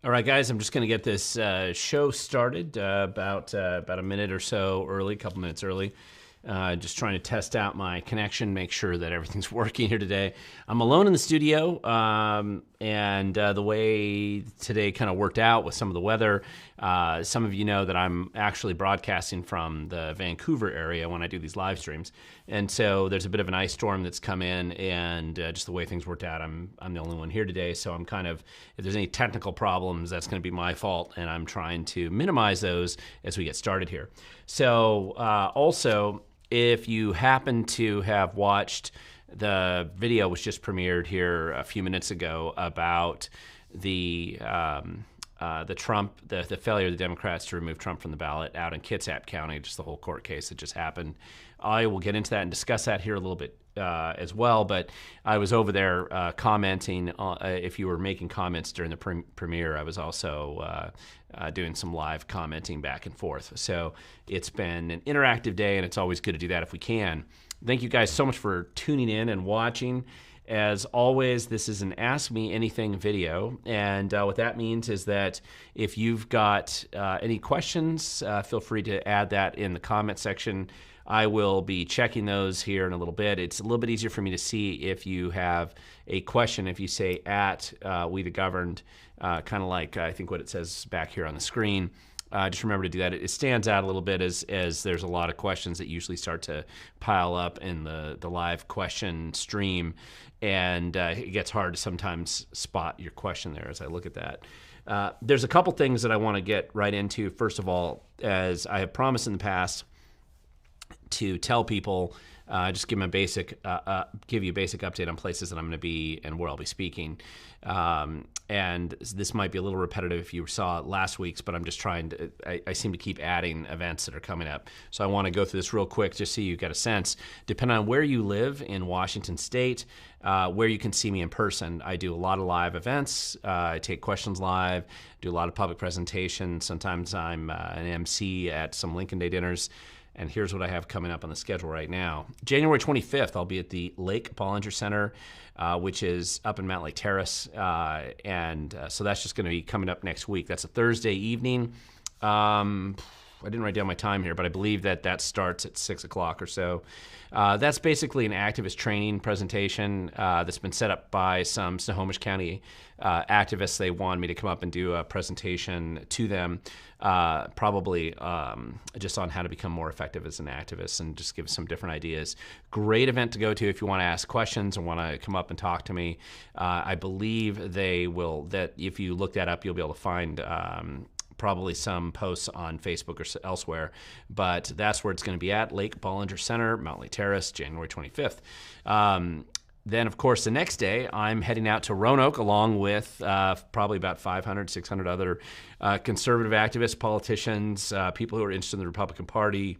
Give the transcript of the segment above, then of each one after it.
All right, guys, I'm just going to get this show started about a minute or so early, a couple minutes early. Just trying to test out my connection, make sure that everything's working here today. I'm alone in the studio, and the way today kind of worked out with some of the weather, some of you know that I'm actually broadcasting from the Vancouver area when I do these live streams. And so there's a bit of an ice storm that's come in, and just the way things worked out, I'm the only one here today. So I'm kind of, if there's any technical problems, that's going to be my fault, and I'm trying to minimize those as we get started here. So also, if you happen to have watched the video was just premiered here a few minutes ago about the Trump, the failure of the Democrats to remove Trump from the ballot out in Kitsap County, just the whole court case that just happened. I will get into that and discuss that here a little bit as well, but I was over there commenting. If you were making comments during the premiere, I was also doing some live commenting back and forth. So it's been an interactive day, and it's always good to do that if we can. Thank you guys so much for tuning in and watching. As always, this is an Ask Me Anything video, and what that means is that if you've got any questions, feel free to add that in the comment section. I will be checking those here in a little bit. It's a little bit easier for me to see if you have a question if you say at We the Governed, kind of like I think what it says back here on the screen. Just remember to do that. It stands out a little bit as there's a lot of questions that usually start to pile up in the live question stream, and it gets hard to sometimes spot your question there as I look at that. There's a couple things that I want to get right into. First of all, as I have promised in the past, to tell people, just give you a basic update on places that I'm going to be and where I'll be speaking. And this might be a little repetitive if you saw last week's, but I'm just trying to, I seem to keep adding events that are coming up. So I want to go through this real quick just so you get a sense. Depending on where you live in Washington State, where you can see me in person, I do a lot of live events. I take questions live, do a lot of public presentations. Sometimes I'm an MC at some Lincoln Day dinners. And here's what I have coming up on the schedule right now. January 25th, I'll be at the Lake Bollinger Center, which is up in Mount Lake Terrace. So that's just going to be coming up next week. That's a Thursday evening. I didn't write down my time here, but I believe that starts at 6 o'clock or so. That's basically an activist training presentation that's been set up by some Snohomish County activists. They wanted me to come up and do a presentation to them, probably just on how to become more effective as an activist and just give some different ideas. Great event to go to if you want to ask questions or want to come up and talk to me. I believe that if you look that up, you'll be able to find probably some posts on Facebook or elsewhere, but that's where it's going to be at, Lake Bollinger Center, Mount Lake Terrace, January 25th. Then, of course, the next day, I'm heading out to Roanoke along with probably about 500, 600 other conservative activists, politicians, people who are interested in the Republican Party,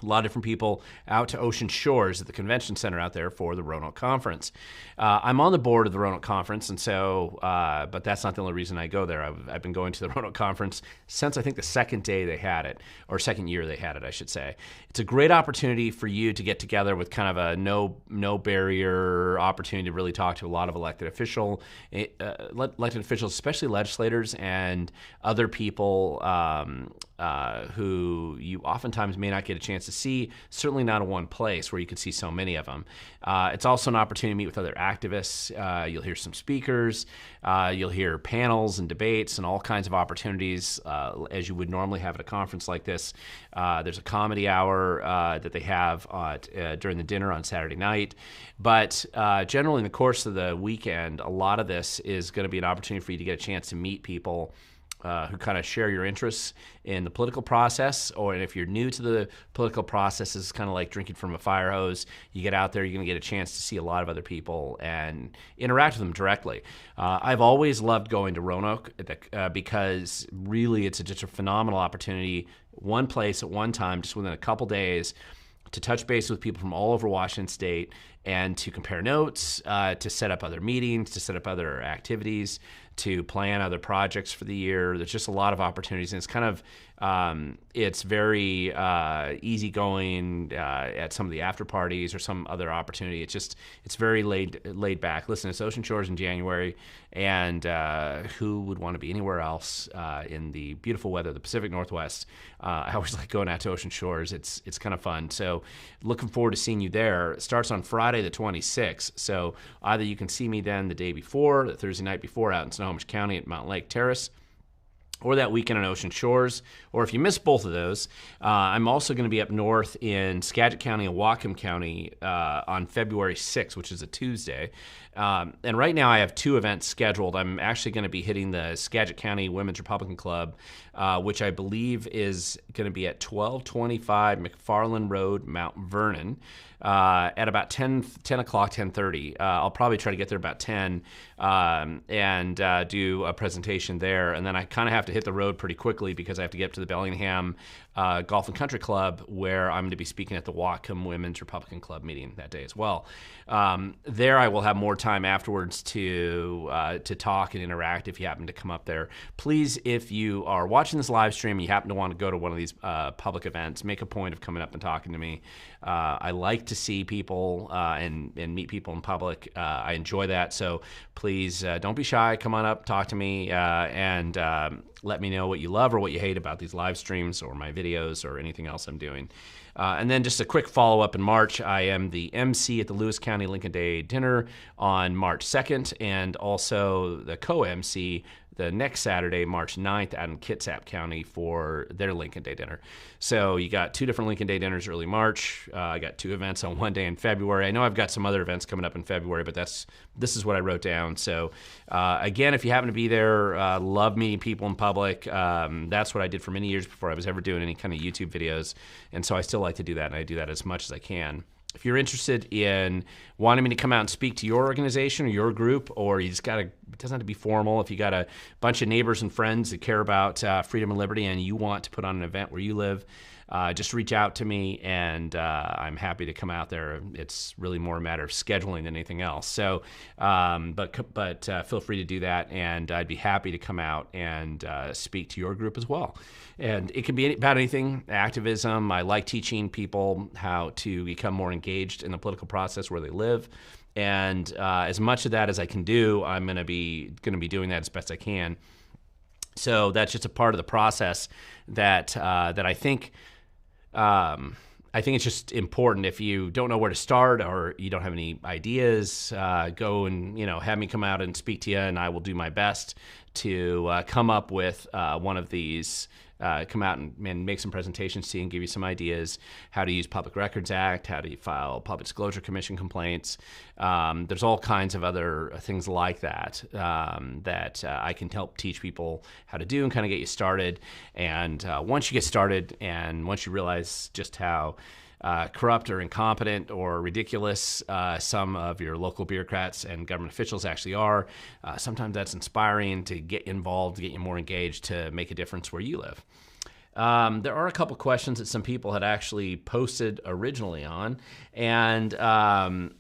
a lot of different people out to Ocean Shores at the convention center out there for the Roanoke Conference. I'm on the board of the Roanoke Conference, and so, but that's not the only reason I go there. I've been going to the Roanoke Conference since I think the second day they had it, or second year they had it, I should say. It's a great opportunity for you to get together with kind of a no barrier opportunity to really talk to a lot of elected officials, especially legislators and other people who you oftentimes may not get a chance to see, certainly not in one place where you could see so many of them. It's also an opportunity to meet with other activists. You'll hear some speakers. You'll hear panels and debates and all kinds of opportunities as you would normally have at a conference like this. There's a comedy hour that they have during the dinner on Saturday night. But generally in the course of the weekend, a lot of this is going to be an opportunity for you to get a chance to meet people who kind of share your interests in the political process, or if you're new to the political process, it's kind of like drinking from a fire hose. You get out there, you're going to get a chance to see a lot of other people and interact with them directly. I've always loved going to Roanoke because really it's just a phenomenal opportunity, one place at one time, just within a couple days, to touch base with people from all over Washington State and to compare notes, to set up other meetings, to set up other activities, to plan other projects for the year. There's just a lot of opportunities, and it's kind of it's very easygoing at some of the after parties or some other opportunity. It's very laid back. Listen, it's Ocean Shores in January, and who would want to be anywhere else in the beautiful weather of the Pacific Northwest? I always like going out to Ocean Shores. It's kind of fun. So looking forward to seeing you there. It starts on Friday the 26th. So either you can see me then the day before, the Thursday night before, out in Snohomish County at Mountain Lake Terrace, or that weekend on Ocean Shores. Or if you miss both of those, I'm also going to be up north in Skagit County and Whatcom County on February 6th, which is a Tuesday. And right now I have 2 events scheduled. I'm actually going to be hitting the Skagit County Women's Republican Club, which I believe is going to be at 1225 McFarland Road, Mount Vernon, at about 10 o'clock, 10:30. I'll probably try to get there about 10 and do a presentation there. And then I kind of have to hit the road pretty quickly because I have to get up to the Bellingham Golf and Country Club, where I'm going to be speaking at the Whatcom Women's Republican Club meeting that day as well. There I will have more time afterwards to talk and interact if you happen to come up there. Please, if you are watching this live stream and you happen to want to go to one of these public events, make a point of coming up and talking to me. I like to see people and meet people in public. I enjoy that. So please don't be shy. Come on up, talk to me, and let me know what you love or what you hate about these live streams or my videos or anything else I'm doing. And then just a quick follow-up in March, I am the MC at the Lewis County Lincoln Day Dinner on March 2nd, and also the co-MC the next Saturday, March 9th, out in Kitsap County for their Lincoln Day Dinner. So you got 2 different Lincoln Day Dinners early March. I got 2 events on one day in February. I know I've got some other events coming up in February, but this is what I wrote down. So again, if you happen to be there, love meeting people in public. That's what I did for many years before I was ever doing any kind of YouTube videos. And so I still like to do that, and I do that as much as I can. If you're interested in wanting me to come out and speak to your organization or your group, or you just it doesn't have to be formal. If you got a bunch of neighbors and friends that care about freedom and liberty and you want to put on an event where you live, just reach out to me, and I'm happy to come out there. It's really more a matter of scheduling than anything else. So, but feel free to do that, and I'd be happy to come out and speak to your group as well. And it can be about anything, activism. I like teaching people how to become more engaged in the political process where they live. And as much of that as I can do, I'm going to be doing that as best I can. So that's just a part of the process that I think it's just important. If you don't know where to start or you don't have any ideas, go and have me come out and speak to you, and I will do my best to come up with one of these. Come out and make some presentations to you and give you some ideas how to use Public Records Act, how to file Public Disclosure Commission complaints. There's all kinds of other things like that that I can help teach people how to do and kind of get you started. And once you get started and once you realize just how corrupt or incompetent or ridiculous some of your local bureaucrats and government officials actually are, sometimes that's inspiring to get involved, to get you more engaged, to make a difference where you live. There are a couple questions that some people had actually posted originally on, and let's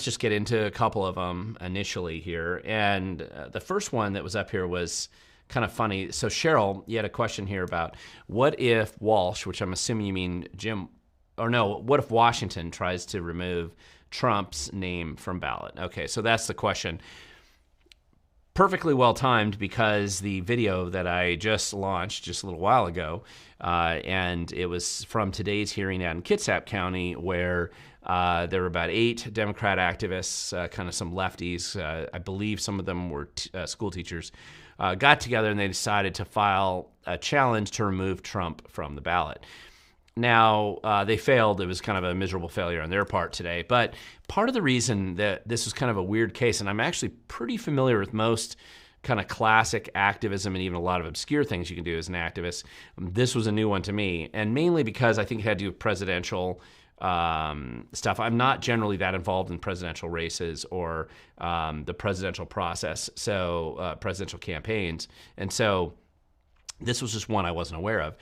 just get into a couple of them initially here. And the first one that was up here was kind of funny. So Cheryl, you had a question here about what if Walsh, which I'm assuming you mean Jim, or no, what if Washington tries to remove Trump's name from ballot? Okay, so that's the question. Perfectly well timed, because the video that I just launched just a little while ago, and it was from today's hearing out in Kitsap County, where there were about 8 Democrat activists, kind of some lefties, I believe some of them were school teachers, got together and they decided to file a challenge to remove Trump from the ballot. Now, they failed. It was kind of a miserable failure on their part today. But part of the reason that this was kind of a weird case, and I'm actually pretty familiar with most kind of classic activism and even a lot of obscure things you can do as an activist, this was a new one to me, and mainly because I think it had to do with presidential stuff. I'm not generally that involved in presidential races or the presidential process, so presidential campaigns. And so this was just one I wasn't aware of.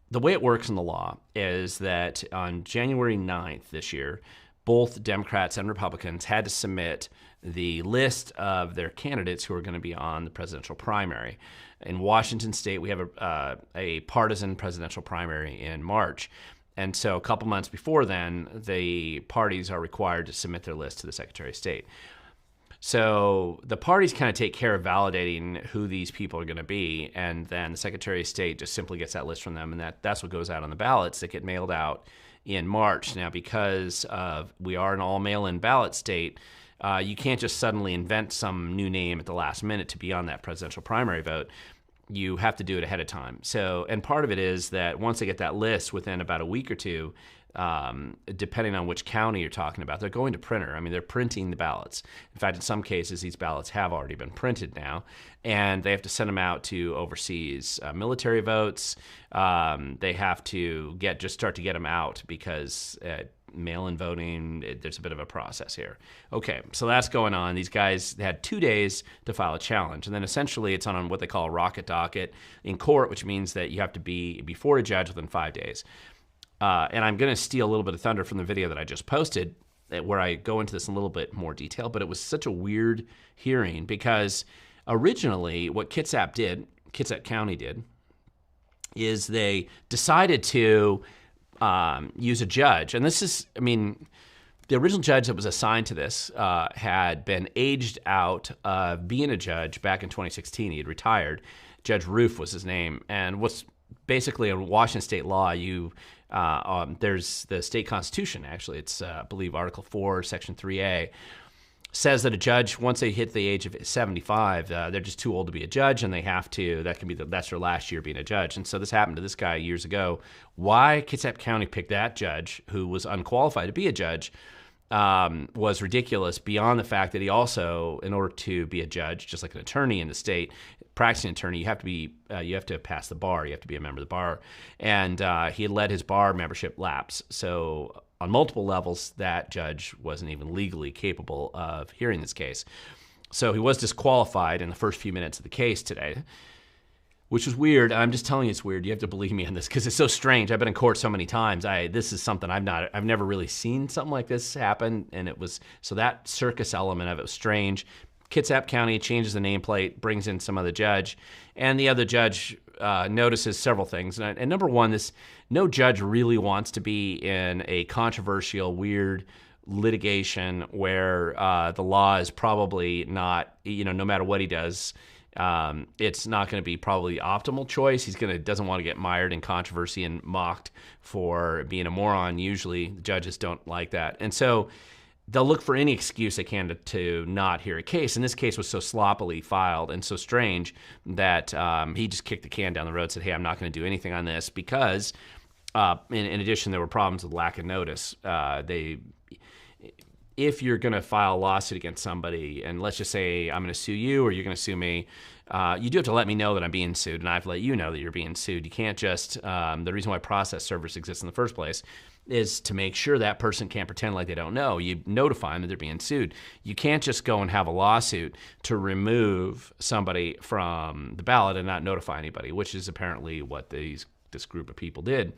the way it works in the law is that on January 9th this year, both Democrats and Republicans had to submit the list of their candidates who are going to be on the presidential primary. In Washington state, we have a partisan presidential primary in March. And so a couple months before then, the parties are required to submit their list to the Secretary of State. So the parties kind of take care of validating who these people are going to be, and then the Secretary of State just simply gets that list from them, and that's what goes out on the ballots that get mailed out in March. Now, because we are an all-mail-in ballot state, you can't just suddenly invent some new name at the last minute to be on that presidential primary vote. You have to do it ahead of time. So, and part of it is that once they get that list within about a week or two, depending on which county you're talking about, they're going to printer. I mean, they're printing the ballots. In fact, in some cases, these ballots have already been printed now, and they have to send them out to overseas military votes. They have to start to get them out because mail-in voting, there's a bit of a process here. Okay, so that's going on. These guys had 2 days to file a challenge, and then essentially it's on what they call a rocket docket in court, which means that you have to be before a judge within 5 days. And I'm going to steal a little bit of thunder from the video that I just posted where I go into this in a little bit more detail, but it was such a weird hearing because originally what Kitsap County did, is they decided to use a judge. And this is, I mean, the original judge that was assigned to this had been aged out of being a judge back in 2016. He had retired. Judge Roof was his name. And what's basically in Washington state law, there's the state constitution, actually. It's, I believe, Article 4, Section 3A, says that a judge, once they hit the age of 75, they're just too old to be a judge, and they have to, that's their last year being a judge. And so this happened to this guy years ago. Why Kitsap County picked that judge, who was unqualified to be a judge, was ridiculous, beyond the fact that he also, in order to be a judge, just like an attorney in the state, practicing attorney, you have to pass the bar, you have to be a member of the bar, and he had let his bar membership lapse. So on multiple levels, that judge wasn't even legally capable of hearing this case. So he was disqualified in the first few minutes of the case today, which was weird. I'm just telling you it's weird. You have to believe me on this because it's so strange. I've been in court so many times. This is something I've never really seen something like this happen, and it was, so that circus element of it was strange. Kitsap County changes the nameplate, brings in some other judge, and the other judge notices several things. And number one, no judge really wants to be in a controversial, weird litigation where the law is probably not, no matter what he does, it's not going to be probably the optimal choice. Doesn't want to get mired in controversy and mocked for being a moron. Usually, judges don't like that, and so they'll look for any excuse they can to not hear a case. And this case was so sloppily filed and so strange that he just kicked the can down the road, said, hey, I'm not going to do anything on this because, in addition, there were problems with lack of notice. If you're going to file a lawsuit against somebody, and let's just say I'm going to sue you or you're going to sue me, you do have to let me know that I'm being sued, and I have to let you know that you're being sued. You can't just, the reason why process servers exist in the first place is to make sure that person can't pretend like they don't know. You notify them that they're being sued. You can't just go and have a lawsuit to remove somebody from the ballot and not notify anybody, which is apparently what this group of people did.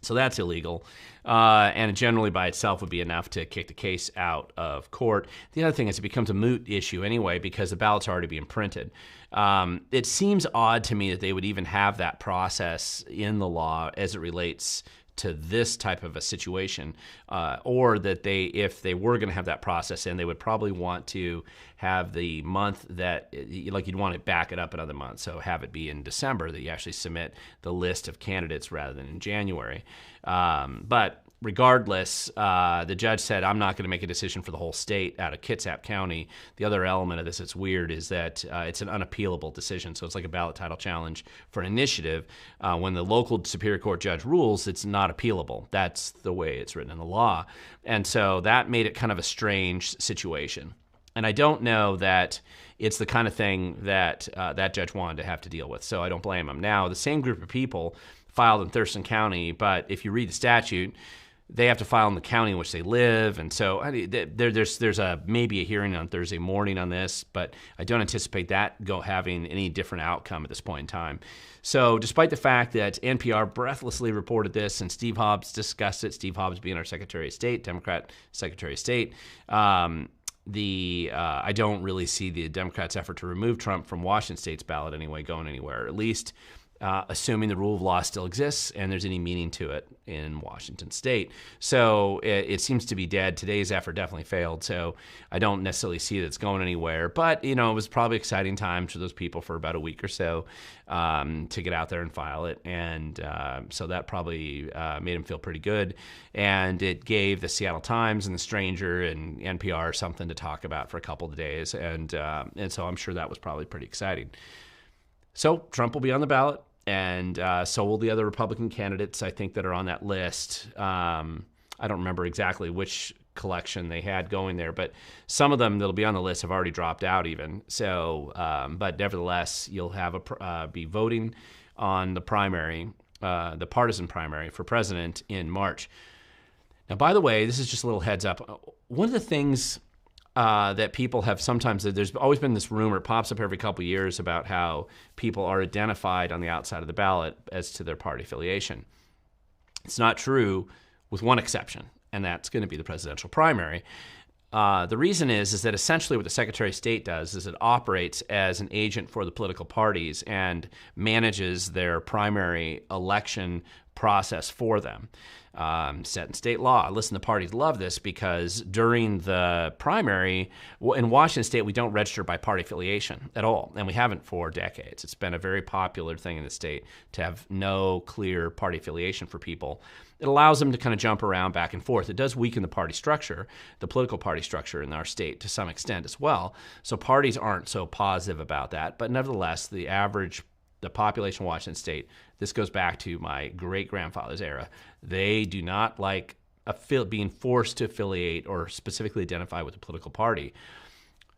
So that's illegal, and generally by itself would be enough to kick the case out of court. The other thing is it becomes a moot issue anyway because the ballot's already being printed. It seems odd to me that they would even have that process in the law as it relates to this type of a situation, or that if they were going to have that process in, they would probably want to have the month that, like, you'd want to back it up another month, so have it be in December that you actually submit the list of candidates rather than in January. But regardless, the judge said, I'm not going to make a decision for the whole state out of Kitsap County. The other element of this that's weird is that it's an unappealable decision. So it's like a ballot title challenge for an initiative. When the local Superior Court judge rules, it's not appealable. That's the way it's written in the law. And so that made it kind of a strange situation. And I don't know that it's the kind of thing that that judge wanted to have to deal with. So I don't blame him. Now, the same group of people filed in Thurston County, but if you read the statute, they have to file in the county in which they live, and so there's maybe a hearing on Thursday morning on this, but I don't anticipate that having any different outcome at this point in time. So despite the fact that NPR breathlessly reported this and Steve Hobbs discussed it, Steve Hobbs being our Secretary of State, Democrat Secretary of State, I don't really see the Democrats' effort to remove Trump from Washington State's ballot anyway going anywhere, at least assuming the rule of law still exists and there's any meaning to it in Washington State. So it seems to be dead. Today's effort definitely failed, so I don't necessarily see that it's going anywhere. But, it was probably exciting times for those people for about a week or so to get out there and file it. And so that probably made them feel pretty good. And it gave the Seattle Times and the Stranger and NPR something to talk about for a couple of days. And so I'm sure that was probably pretty exciting. So Trump will be on the ballot, and so will the other Republican candidates, I think, that are on that list. I don't remember exactly which collection they had going there, but some of them that'll be on the list have already dropped out even. So, but nevertheless, you'll have be voting on the primary, the partisan primary for president in March. Now, by the way, this is just a little heads up. One of the things that people have sometimes, there's always been this rumor, it pops up every couple of years about how people are identified on the outside of the ballot as to their party affiliation. It's not true with one exception, and that's going to be the presidential primary. The reason is that essentially what the Secretary of State does is it operates as an agent for the political parties and manages their primary election process for them. Set in state law. Listen, the parties love this because during the primary, in Washington State, we don't register by party affiliation at all, and we haven't for decades. It's been a very popular thing in the state to have no clear party affiliation for people. It allows them to kind of jump around back and forth. It does weaken the party structure, the political party structure in our state to some extent as well. So parties aren't so positive about that, but nevertheless, the population of Washington State, this goes back to my great-grandfather's era, they do not like being forced to affiliate or specifically identify with a political party.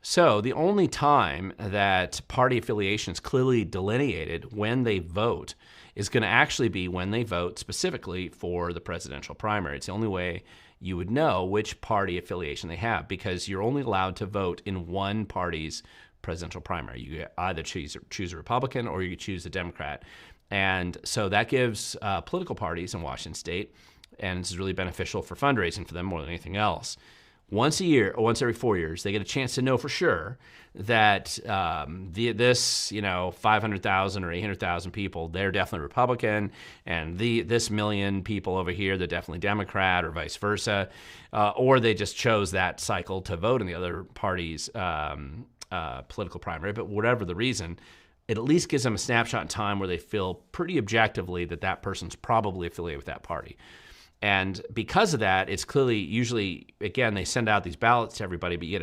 So the only time that party affiliation is clearly delineated when they vote is going to actually be when they vote specifically for the presidential primary. It's the only way you would know which party affiliation they have, because you're only allowed to vote in one party's presidential primary. You either choose a Republican or you choose a Democrat. And so that gives political parties in Washington State, and this is really beneficial for fundraising for them more than anything else. Once a year, or once every 4 years, they get a chance to know for sure that this 500,000 or 800,000 people, they're definitely Republican, and this million people over here, they're definitely Democrat, or vice versa, or they just chose that cycle to vote in the other party's political primary. But whatever the reason, it at least gives them a snapshot in time where they feel pretty objectively that that person's probably affiliated with that party. And because of that, it's usually, again, they send out these ballots to everybody, but you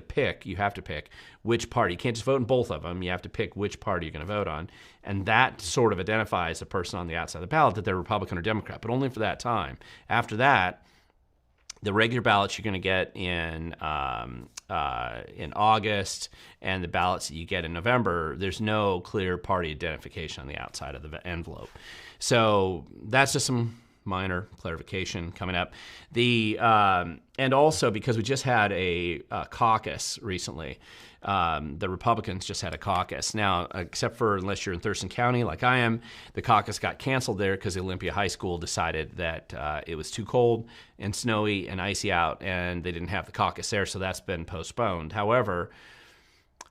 have to pick which party. You can't just vote in both of them. You have to pick which party you're going to vote on. And that sort of identifies the person on the outside of the ballot that they're Republican or Democrat, but only for that time. After that, the regular ballots you're going to get in August, and the ballots that you get in November, there's no clear party identification on the outside of the envelope. So that's just some minor clarification coming up. And also because we just had a caucus recently. The Republicans just had a caucus. Now, except for unless you're in Thurston County like I am, the caucus got canceled there because Olympia High School decided that it was too cold and snowy and icy out, and they didn't have the caucus there, so that's been postponed. However,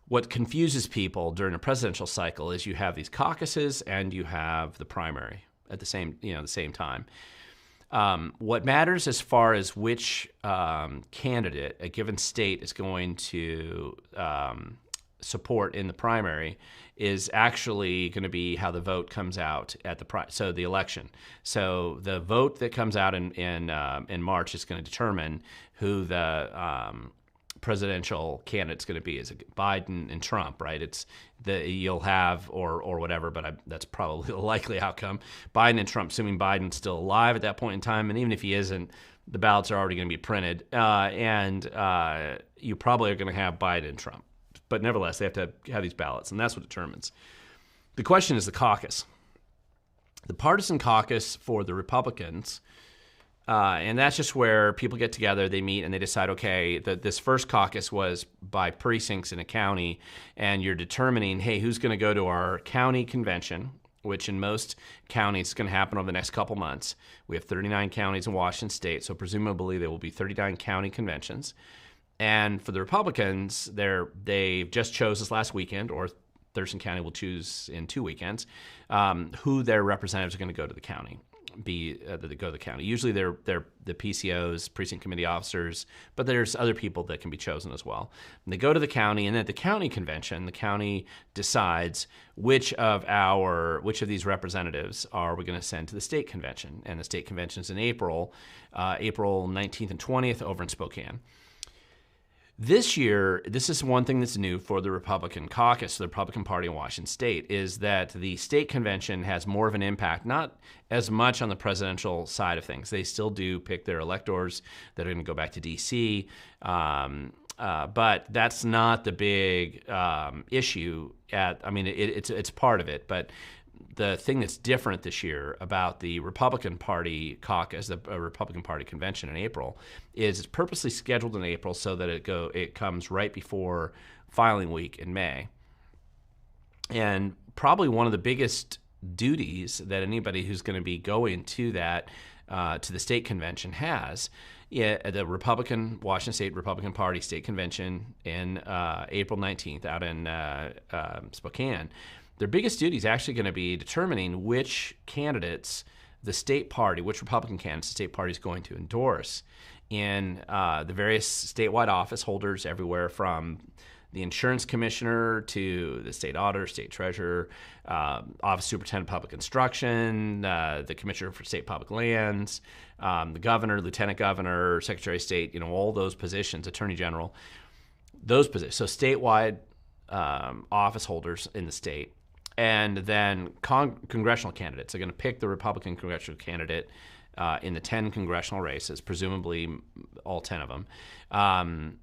what confuses people during a presidential cycle is you have these caucuses and you have the primary at the same time. What matters as far as which candidate a given state is going to support in the primary is actually going to be how the vote comes out at the election. So the vote that comes out in March is going to determine who the presidential candidate's going to be. Is it Biden and Trump, right? You'll have or whatever, but that's probably the likely outcome. Biden and Trump, assuming Biden's still alive at that point in time, and even if he isn't, the ballots are already going to be printed, and you probably are going to have Biden and Trump. But nevertheless, they have to have these ballots, and that's what determines. The question is the caucus. The partisan caucus for the Republicans And that's just where people get together, they meet, and they decide, okay, this first caucus was by precincts in a county, and you're determining, hey, who's going to go to our county convention, which in most counties is going to happen over the next couple months. We have 39 counties in Washington State, so presumably there will be 39 county conventions. And for the Republicans, they just chose this last weekend, or Thurston County will choose in 2 weekends, who their representatives are going to go to the county. That go to the county. Usually they're the PCOs, precinct committee officers, but there's other people that can be chosen as well. And they go to the county, and at the county convention, the county decides which of these representatives are we going to send to the state convention. And the state convention is in April 19th and 20th over in Spokane. This year, this is one thing that's new for the Republican caucus, the Republican Party in Washington State, is that the state convention has more of an impact, not as much on the presidential side of things. They still do pick their electors that are going to go back to D.C., but that's not the big issue. It's part of it, but the thing that's different this year about the Republican Party caucus, the Republican Party convention in April, is it's purposely scheduled in April so that it comes right before filing week in May. And probably one of the biggest duties that anybody who's going to be going to that to the state convention has, the Washington State Republican Party state convention in April 19th out in Spokane. Their biggest duty is actually going to be determining which candidates which Republican candidates the state party is going to endorse in the various statewide office holders everywhere from the insurance commissioner to the state auditor, state treasurer, office superintendent of public instruction, the commissioner for state public lands, the governor, lieutenant governor, secretary of state, all those positions, attorney general, those positions. So statewide office holders in the state. And then congressional candidates are going to pick the Republican congressional candidate in the 10 congressional races, presumably all 10 of them,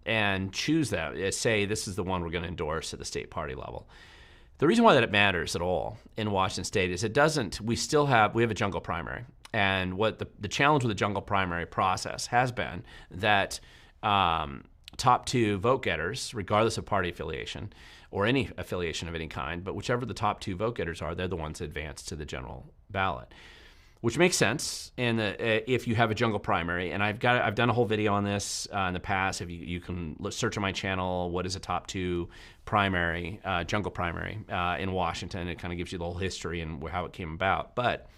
and choose that. Say this is the one we're going to endorse at the state party level. The reason why that it matters at all in Washington State is we have a jungle primary. And what the challenge with the jungle primary process has been that top 2 vote getters, regardless of party affiliation or any affiliation of any kind, but whichever the top 2 vote getters are, they're the ones that advance to the general ballot, which makes sense. And if you have a jungle primary, and I've done a whole video on this in the past. If you can search on my channel, what is a top 2 primary, jungle primary in Washington? It kind of gives you the whole history and how it came about. But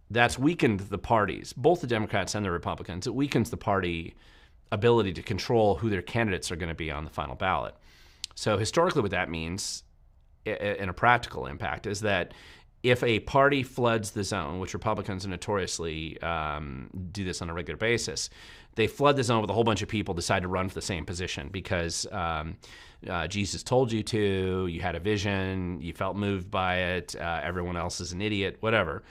that's weakened the parties, both the Democrats and the Republicans. It weakens the party ability to control who their candidates are going to be on the final ballot. So historically what that means in a practical impact is that if a party floods the zone, which Republicans notoriously do this on a regular basis, they flood the zone with a whole bunch of people decide to run for the same position because Jesus told you to, you had a vision, you felt moved by it, everyone else is an idiot, whatever.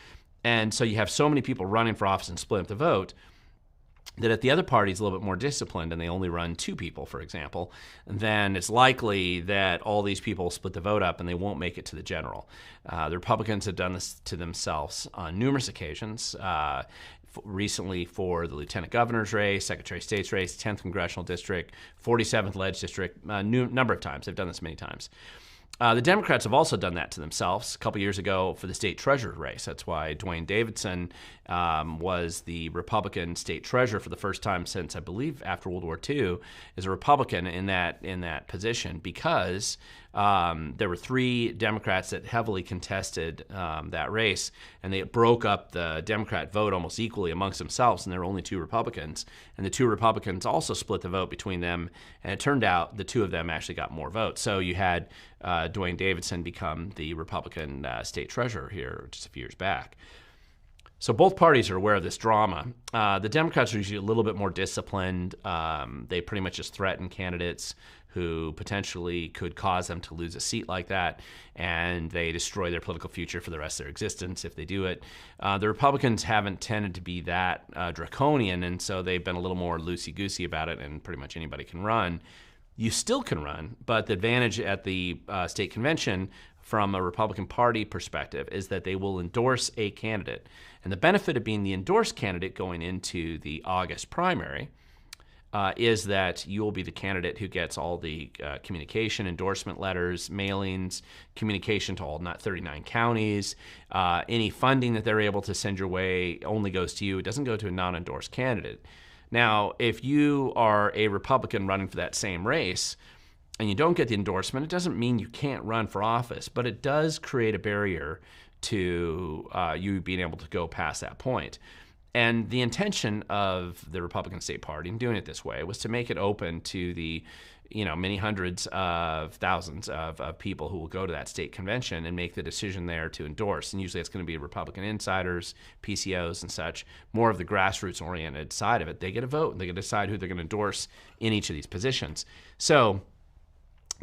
And so you have so many people running for office and split up the vote that if the other party is a little bit more disciplined and they only run 2 people, for example, then it's likely that all these people split the vote up and they won't make it to the general. The Republicans have done this to themselves on numerous occasions, recently for the lieutenant governor's race, secretary of state's race, 10th congressional district, 47th ledge district, number of times. They've done this many times. The Democrats have also done that to themselves a couple years ago for the state treasurer race. That's why Dwayne Davidson was the Republican state treasurer for the first time since, I believe, after World War II, is a Republican in that position because there were 3 Democrats that heavily contested that race, and they broke up the Democrat vote almost equally amongst themselves, and there were only 2 Republicans. And the 2 Republicans also split the vote between them, and it turned out the 2 of them actually got more votes. So you had Dwayne Davidson become the Republican state treasurer here just a few years back. So both parties are aware of this drama. The Democrats are usually a little bit more disciplined. They pretty much just threaten candidates who potentially could cause them to lose a seat like that, and they destroy their political future for the rest of their existence if they do it. The Republicans haven't tended to be that draconian, and so they've been a little more loosey-goosey about it, and pretty much anybody can run. You still can run, but the advantage at the state convention from a Republican Party perspective is that they will endorse a candidate. And the benefit of being the endorsed candidate going into the August primary is that you will be the candidate who gets all the communication, endorsement letters, mailings, communication to all 39 counties. Any funding that they're able to send your way only goes to you. It doesn't go to a non-endorsed candidate. Now, if you are a Republican running for that same race and you don't get the endorsement, it doesn't mean you can't run for office, but it does create a barrier to you being able to go past that point. And the intention of the Republican State Party in doing it this way was to make it open to the, many hundreds of thousands of people who will go to that state convention and make the decision there to endorse. And usually it's going to be Republican insiders, PCOs and such, more of the grassroots-oriented side of it. They get a vote, and they get to decide who they're going to endorse in each of these positions. So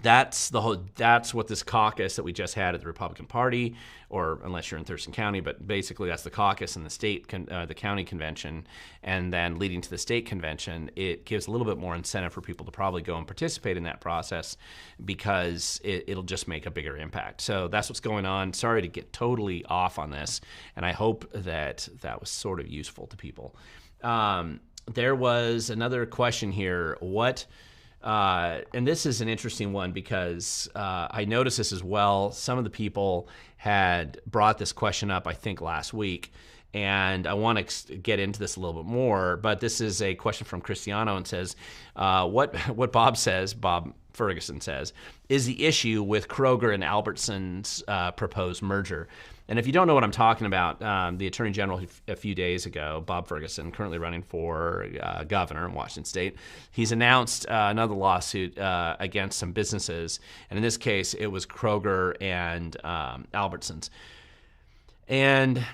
that's what this caucus that we just had at the Republican Party, or unless you're in Thurston County, but basically that's the caucus and the county convention, and then leading to the state convention. It gives a little bit more incentive for people to probably go and participate in that process because it'll just make a bigger impact. So that's what's going on. Sorry to get totally off on this, and I hope that was sort of useful to people. There was another question here. And this is an interesting one because I noticed this as well. Some of the people had brought this question up, I think, last week, and I want to get into this a little bit more. But this is a question from Cristiano, and says, what Bob Ferguson says, is the issue with Kroger and Albertsons' proposed merger. And if you don't know what I'm talking about, the Attorney General a few days ago, Bob Ferguson, currently running for governor in Washington State, he's announced another lawsuit against some businesses. And in this case, it was Kroger and Albertsons. And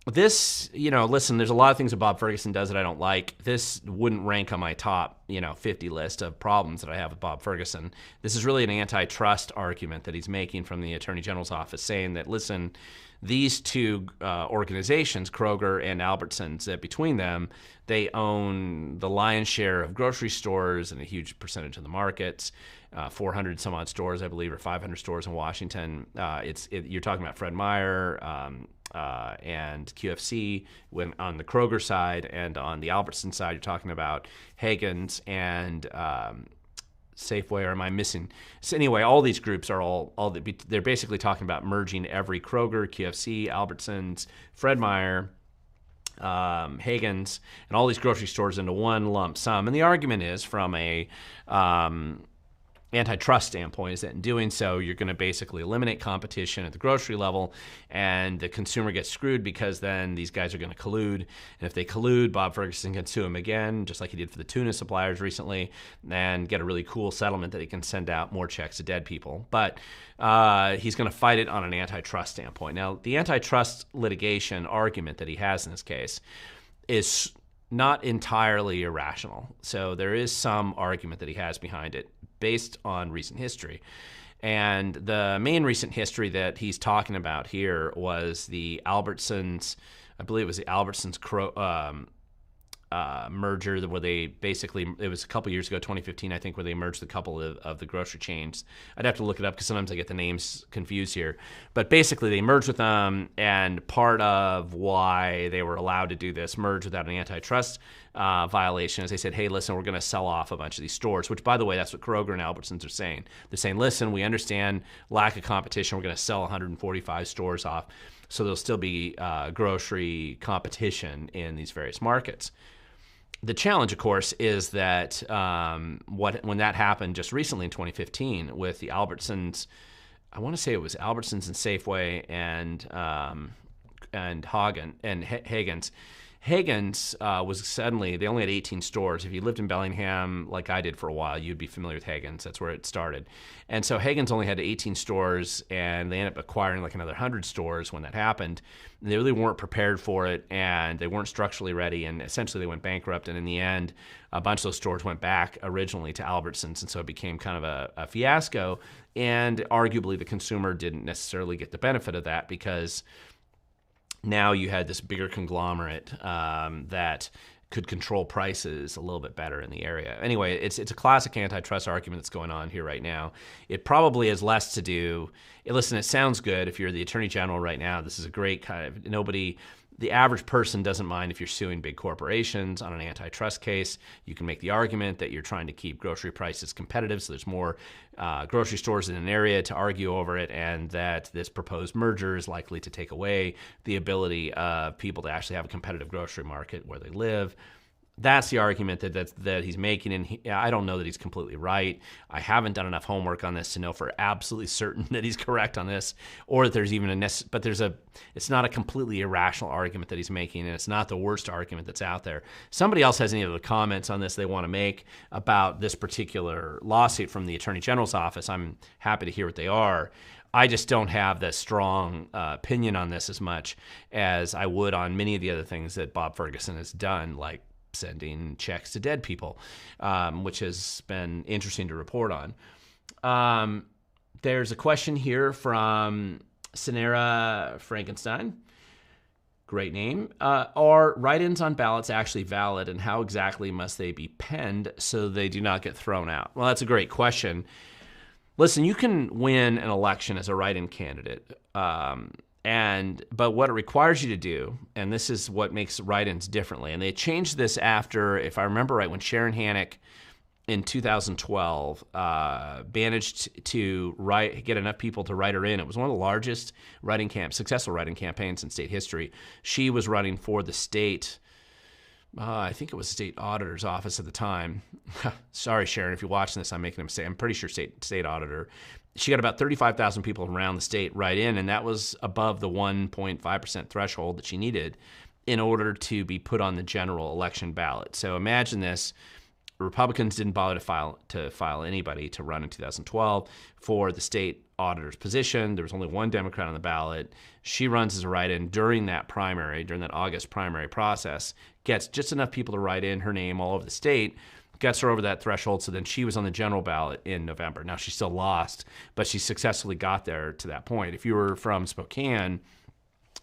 this, listen, there's a lot of things that Bob Ferguson does that I don't like. This wouldn't rank on my top, 50 list of problems that I have with Bob Ferguson. This is really an antitrust argument that he's making from the Attorney General's office, saying that, listen, these two organizations, Kroger and Albertsons, that between them, they own the lion's share of grocery stores and a huge percentage of the markets. 400 some odd stores, I believe, or 500 stores in Washington. You're talking about Fred Meyer and QFC on the Kroger side, and on the Albertson side, you're talking about Hagen's and Safeway, or am I missing? So anyway, all these groups are they're basically talking about merging every Kroger, QFC, Albertsons, Fred Meyer, Hagen's, and all these grocery stores into one lump sum. And the argument is, from a antitrust standpoint, is that in doing so, you're going to basically eliminate competition at the grocery level, and the consumer gets screwed because then these guys are going to collude. And if they collude, Bob Ferguson can sue him again, just like he did for the tuna suppliers recently, and get a really cool settlement that he can send out more checks to dead people. But he's going to fight it on an antitrust standpoint. Now, the antitrust litigation argument that he has in this case is not entirely irrational. So there is some argument that he has behind it, based on recent history. And the main recent history that he's talking about here was the Albertsons, I believe it was the Albertsons merger, where they basically, it was a couple years ago, 2015, I think, where they merged a couple of the grocery chains. I'd have to look it up because sometimes I get the names confused here. But basically, they merged with them, and part of why they were allowed to do this merge without an antitrust violation is they said, hey, listen, we're going to sell off a bunch of these stores, which, by the way, that's what Kroger and Albertsons are saying. They're saying, listen, we understand lack of competition. We're going to sell 145 stores off, so there'll still be grocery competition in these various markets. The challenge, of course, is that when that happened just recently in 2015 with the Albertsons, I want to say it was Albertsons and Safeway and Hagen's. Hagen's was suddenly, they only had 18 stores. If you lived in Bellingham, like I did for a while, you'd be familiar with Hagen's. That's where it started. And so Hagen's only had 18 stores, and they ended up acquiring like another 100 stores when that happened. And they really weren't prepared for it, and they weren't structurally ready, and essentially they went bankrupt. And in the end, a bunch of those stores went back originally to Albertsons, and so it became kind of a fiasco. And arguably the consumer didn't necessarily get the benefit of that, because now you had this bigger conglomerate that could control prices a little bit better in the area. Anyway, it's a classic antitrust argument that's going on here right now. It probably has less to do. Listen, it sounds good. If you're the Attorney General right now, this is a great kind of the average person doesn't mind if you're suing big corporations on an antitrust case. You can make the argument that you're trying to keep grocery prices competitive, so there's more grocery stores in an area to argue over it, and that this proposed merger is likely to take away the ability of people to actually have a competitive grocery market where they live. That's the argument that he's making, and I don't know that he's completely right. I haven't done enough homework on this to know for absolutely certain that he's correct on this, or that there's even it's not a completely irrational argument that he's making, and it's not the worst argument that's out there. Somebody else has any other comments on this they want to make about this particular lawsuit from the Attorney General's office? I'm happy to hear what they are. I just don't have that strong opinion on this as much as I would on many of the other things that Bob Ferguson has done, like sending checks to dead people, which has been interesting to report on. There's a question here from Sinera Frankenstein. Great name. Are write-ins on ballots actually valid, and how exactly must they be penned so they do not get thrown out? Well, that's a great question. Listen, you can win an election as a write-in candidate, but what it requires you to do, and this is what makes write-ins differently, and they changed this after, if I remember right, when Sharon Hannick in 2012 managed to get enough people to write her in. It was one of the largest successful write-in campaigns in state history. She was running for the state, I think it was the state auditor's office at the time. Sorry, Sharon, if you're watching this, I'm making a mistake. I'm pretty sure state auditor. She got about 35,000 people around the state write in, and that was above the 1.5% threshold that she needed in order to be put on the general election ballot. So imagine this. Republicans didn't bother to file anybody to run in 2012 for the state auditor's position. There was only one Democrat on the ballot. She runs as a write-in during that August primary process, gets just enough people to write in her name all over the state, gets her over that threshold, so then she was on the general ballot in November. Now, she still lost, but she successfully got there to that point. If you were from Spokane,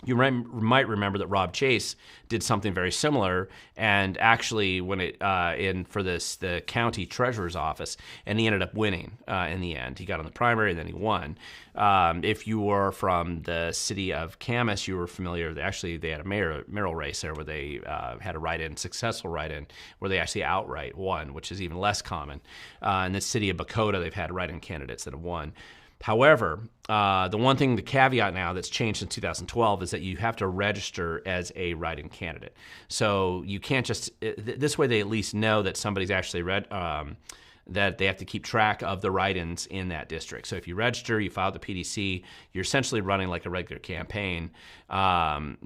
you might remember that Rob Chase did something very similar, and actually, when the county treasurer's office, and he ended up winning in the end. He got on the primary, and then he won. If you were from the city of Camas, you were familiar. Actually, they had a mayoral race there where they had a successful write-in, where they actually outright won, which is even less common. In the city of Bakota, they've had write-in candidates that have won. However, the caveat now that's changed in 2012 is that you have to register as a write-in candidate. So you can't just, this way they at least know that somebody's actually that they have to keep track of the write-ins in that district. So if you register, you file the PDC, you're essentially running like a regular campaign. And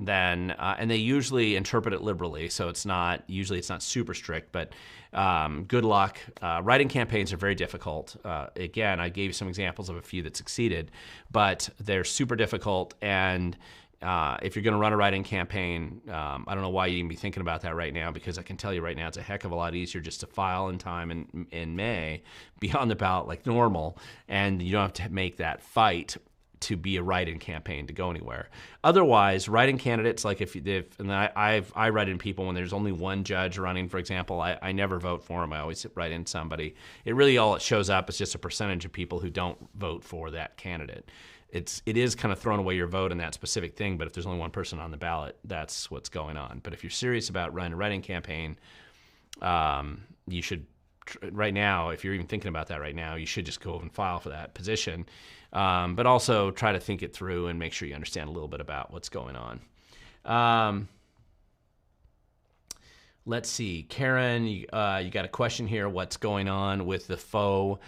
they usually interpret it liberally, so it's not super strict, but good luck. Write-in campaigns are very difficult. Again, I gave you some examples of a few that succeeded, but they're super difficult. And if you're going to run a write-in campaign, I don't know why you'd even be thinking about that right now, because I can tell you right now it's a heck of a lot easier just to file in time in May, be on the ballot like normal, and you don't have to make that fight to be a write-in campaign to go anywhere. Otherwise, write-in candidates, like I write in people when there's only one judge running, for example. I never vote for him. I always write in somebody. All it shows up is just a percentage of people who don't vote for that candidate. It is kind of throwing away your vote in that specific thing, but if there's only one person on the ballot, that's what's going on. But if you're serious about running a write-in campaign, you should, right now, if you're even thinking about that right now, you should just go and file for that position. But also try to think it through and make sure you understand a little bit about what's going on. Let's see. Karen, you got a question here. What's going on with the faux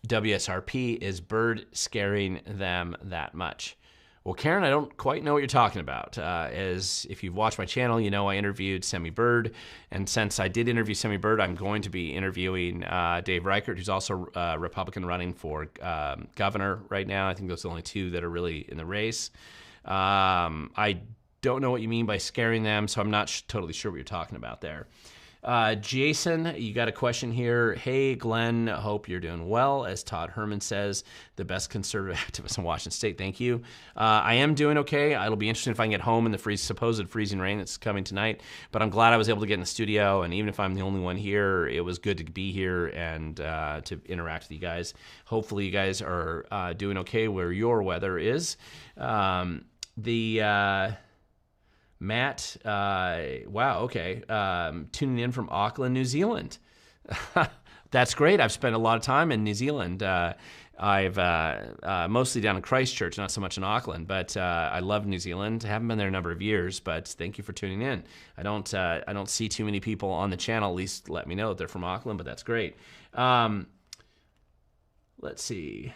WSRP? Is Byrd scaring them that much? Well, Karen, I don't quite know what you're talking about. As if you've watched my channel, you know I interviewed Semi Byrd, and since I did interview Semi Byrd, I'm going to be interviewing Dave Reichert, who's also a Republican running for governor right now. I think those are the only two that are really in the race. I don't know what you mean by scaring them, so I'm not totally sure what you're talking about there. Jason, you got a question here. Hey, Glenn, hope you're doing well. As Todd Herman says, the best conservative activist in Washington State. Thank you. I am doing okay. It'll be interesting if I can get home in the supposed freezing rain that's coming tonight. But I'm glad I was able to get in the studio. And even if I'm the only one here, it was good to be here and to interact with you guys. Hopefully, you guys are doing okay where your weather is. Matt, wow, okay. Tuning in from Auckland, New Zealand. That's great. I've spent a lot of time in New Zealand. I've mostly down in Christchurch, not so much in Auckland, but I love New Zealand. I haven't been there a number of years, but thank you for tuning in. I don't see too many people on the channel. At least let me know that they're from Auckland, but that's great. Let's see.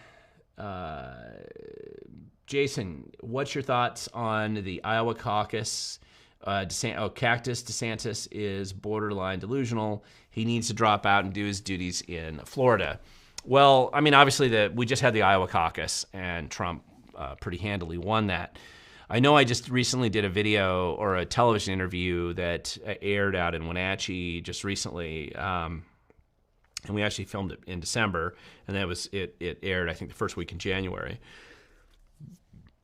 Jason, what's your thoughts on the Iowa caucus? Cactus DeSantis is borderline delusional. He needs to drop out and do his duties in Florida. Well, I mean, obviously, we just had the Iowa caucus, and Trump pretty handily won that. I know I just recently did a video or a television interview that aired out in Wenatchee just recently, and we actually filmed it in December, and it aired, I think, the first week in January.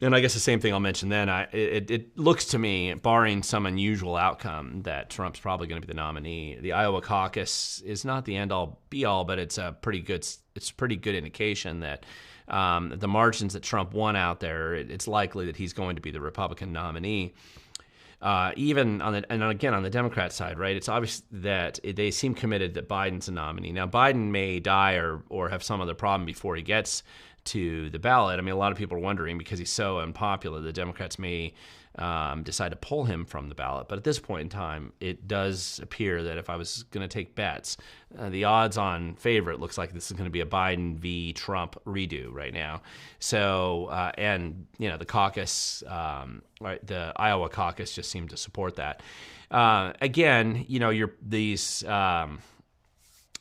And I guess the same thing I'll mention then. It looks to me, barring some unusual outcome, that Trump's probably going to be the nominee. The Iowa caucus is not the end-all, be-all, but it's a pretty good indication that the margins that Trump won out there, it's likely that he's going to be the Republican nominee. Even on the Democrat side, right? It's obvious that they seem committed that Biden's a nominee. Now, Biden may die or have some other problem before he gets to the ballot. I mean, a lot of people are wondering because he's so unpopular, the Democrats may decide to pull him from the ballot. But at this point in time, it does appear that if I was going to take bets, the odds-on favorite looks like this is going to be a Biden v. Trump redo right now. So, and the caucus, the Iowa caucus, just seemed to support that. Again, these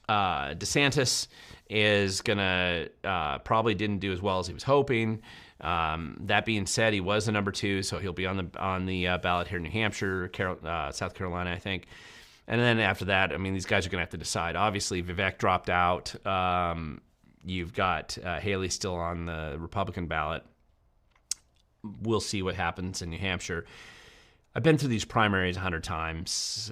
DeSantis is gonna probably didn't do as well as he was hoping. That being said, he was the number 2, so he'll be on the ballot here in New Hampshire, South Carolina, I think. And then after that, I mean, these guys are gonna have to decide. Obviously, Vivek dropped out. You've got Haley still on the Republican ballot. We'll see what happens in New Hampshire. I've been through these primaries 100 times.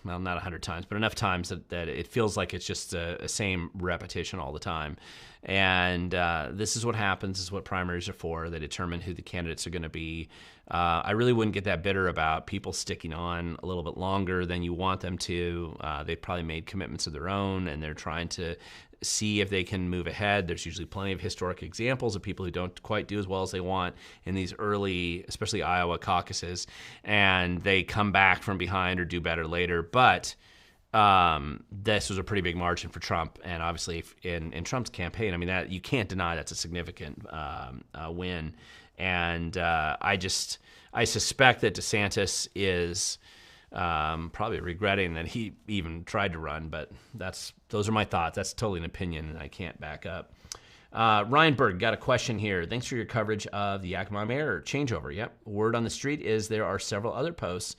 Well, not 100 times, but enough times that it feels like it's just a same repetition all the time. And this is what happens. This is what primaries are for. They determine who the candidates are going to be. I really wouldn't get that bitter about people sticking on a little bit longer than you want them to. They've probably made commitments of their own, and they're trying to see if they can move ahead. There's usually plenty of historic examples of people who don't quite do as well as they want in these early, especially Iowa caucuses, and they come back from behind or do better later. But this was a pretty big margin for Trump, and obviously in Trump's campaign, I mean, that you can't deny that's a significant win. And I suspect that DeSantis is probably regretting that he even tried to run, but those are my thoughts. That's totally an opinion, and I can't back up. Ryan Berg got a question here. Thanks for your coverage of the Yakima mayor changeover. Yep. Word on the street is there are several other posts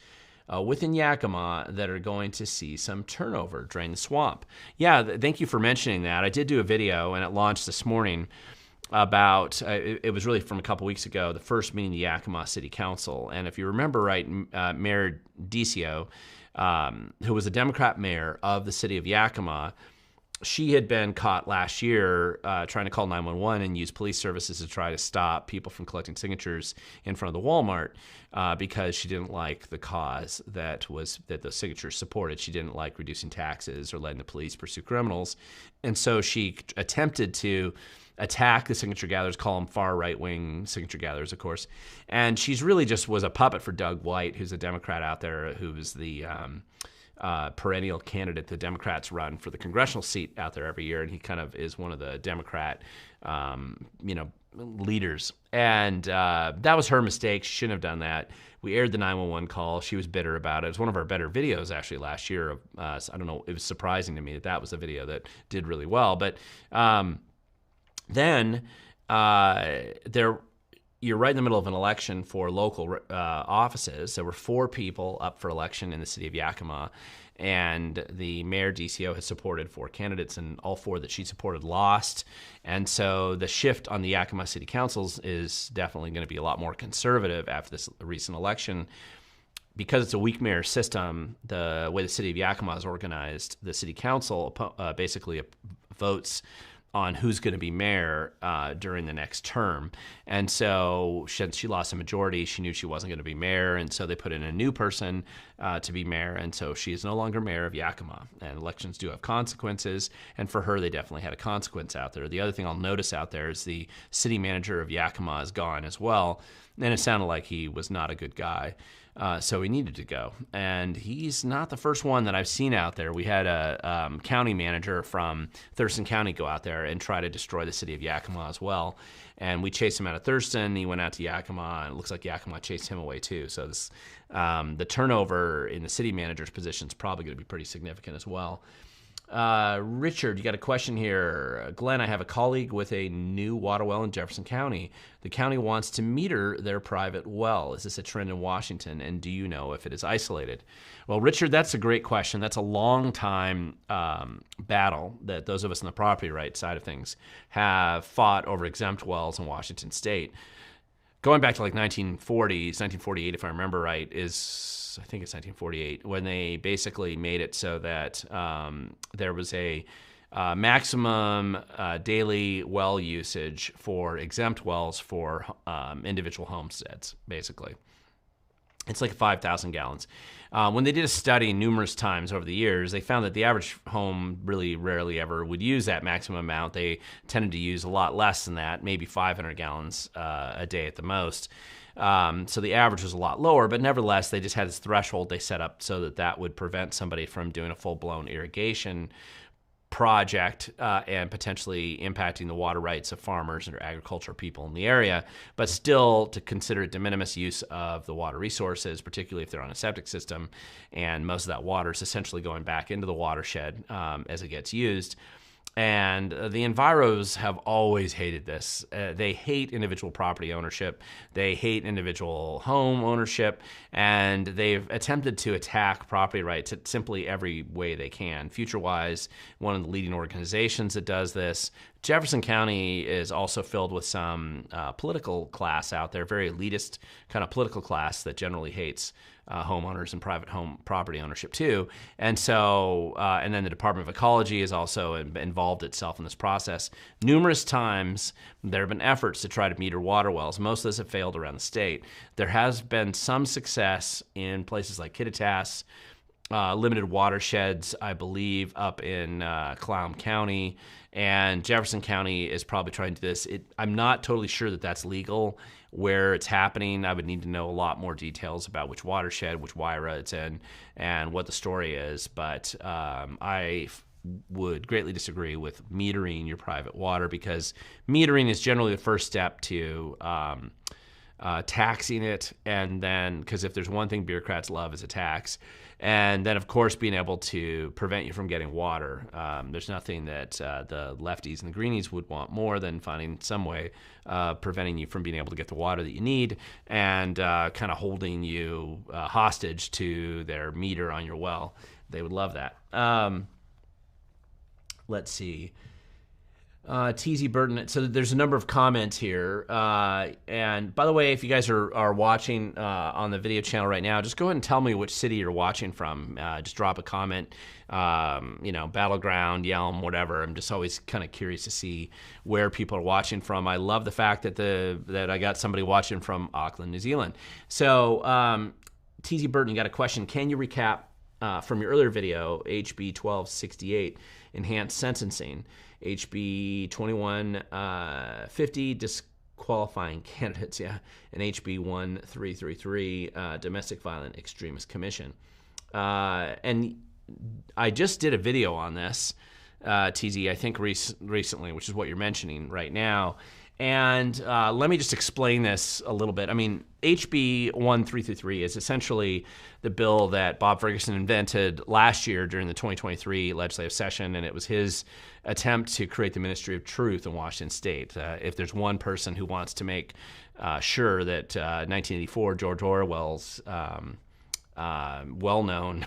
within Yakima that are going to see some turnover, drain the swamp. Yeah, thank you for mentioning that. I did do a video, and it launched this morning about, it was really from a couple weeks ago, the first meeting of the Yakima City Council. And if you remember right, Mayor Decio, who was a Democrat mayor of the city of Yakima, she had been caught last year trying to call 911 and use police services to try to stop people from collecting signatures in front of the Walmart because she didn't like the cause that those signatures supported. She didn't like reducing taxes or letting the police pursue criminals. And so she attempted to attack the signature gatherers, call them far right-wing signature gatherers, of course. And she's really just was a puppet for Doug White, who's a Democrat out there, who's the perennial candidate the Democrats run for the congressional seat out there every year, and he kind of is one of the Democrat, leaders. And that was her mistake. She shouldn't have done that. We aired the 911 call. She was bitter about it. It was one of our better videos actually last year. I don't know. It was surprising to me that was a video that did really well. But then there you're right in the middle of an election for local offices. There were 4 people up for election in the city of Yakima, and the mayor DCO has supported 4 candidates, and all 4 that she supported lost. And so the shift on the Yakima City Councils is definitely going to be a lot more conservative after this recent election. Because it's a weak mayor system, the way the city of Yakima is organized, the city council basically votes on who's going to be mayor during the next term. And so since she lost a majority, she knew she wasn't going to be mayor, and so they put in a new person to be mayor, and so she is no longer mayor of Yakima. And elections do have consequences, and for her, they definitely had a consequence out there. The other thing I'll notice out there is the city manager of Yakima is gone as well, and it sounded like he was not a good guy. So he needed to go. And he's not the first one that I've seen out there. We had a county manager from Thurston County go out there and try to destroy the city of Yakima as well. And we chased him out of Thurston. He went out to Yakima, and it looks like Yakima chased him away too. So this, the turnover in the city manager's position is probably going to be pretty significant as well. Richard, you got a question here. Glenn, I have a colleague with a new water well in Jefferson County. The county wants to meter their private well. Is this a trend in Washington? And do you know if it is isolated? Well, Richard, that's a great question. That's a long time battle that those of us on the property rights side of things have fought over exempt wells in Washington state. Going back to like 1940s, 1948, if I remember right, I think it's 1948, when they basically made it so that there was a maximum daily well usage for exempt wells for individual homesteads, basically. It's like 5,000 gallons. When they did a study numerous times over the years, they found that the average home really rarely ever would use that maximum amount. They tended to use a lot less than that, maybe 500 gallons a day at the most. So the average was a lot lower, but nevertheless, they just had this threshold they set up so that that would prevent somebody from doing a full-blown irrigation project and potentially impacting the water rights of farmers or agricultural people in the area, but still to consider it de minimis use of the water resources, particularly if they're on a septic system, and most of that water is essentially going back into the watershed as it gets used. And the enviros have always hated this. They hate individual property ownership. They hate individual home ownership. And they've attempted to attack property rights in simply every way they can. FutureWise, one of the leading organizations that does this. Jefferson County is also filled with some political class out there, very elitist kind of political class that generally hates homeowners and private home property ownership too. And so, and then the Department of Ecology has also involved itself in this process. Numerous times there have been efforts to try to meter water wells. Most of those have failed around the state. There has been some success in places like Kittitas, limited watersheds, I believe, up in Clallam County, and Jefferson County is probably trying to do this. I'm not totally sure that that's legal where it's happening. I would need to know a lot more details about which watershed, which WIRA it's in, and what the story is. But I would greatly disagree with metering your private water, because metering is generally the first step to taxing it, and then, because if there's one thing bureaucrats love is a tax, and then of course being able to prevent you from getting water. There's nothing that the lefties and the greenies would want more than finding some way preventing you from being able to get the water that you need, and kind of holding you hostage to their meter on your well. They would love that. Let's see. TZ Burton. So there's a number of comments here. And by the way, if you guys are watching on the video channel right now, just go ahead and tell me which city you're watching from. Just drop a comment, Battleground, Yelm, whatever. I'm just always kind of curious to see where people are watching from. I love the fact that I got somebody watching from Auckland, New Zealand. So TZ Burton, you got a question. Can you recap from your earlier video, HB 1268, enhanced sentencing? HB 2150, disqualifying candidates, and HB 1333, domestic violent extremist commission. And I just did a video on this, TZ, I think recently, which is what you're mentioning right now. And let me just explain this a little bit. I mean, HB 1333 is essentially the bill that Bob Ferguson invented last year during the 2023 legislative session, and it was his attempt to create the Ministry of Truth in Washington State. If there's one person who wants to make sure that 1984, George Orwell's well-known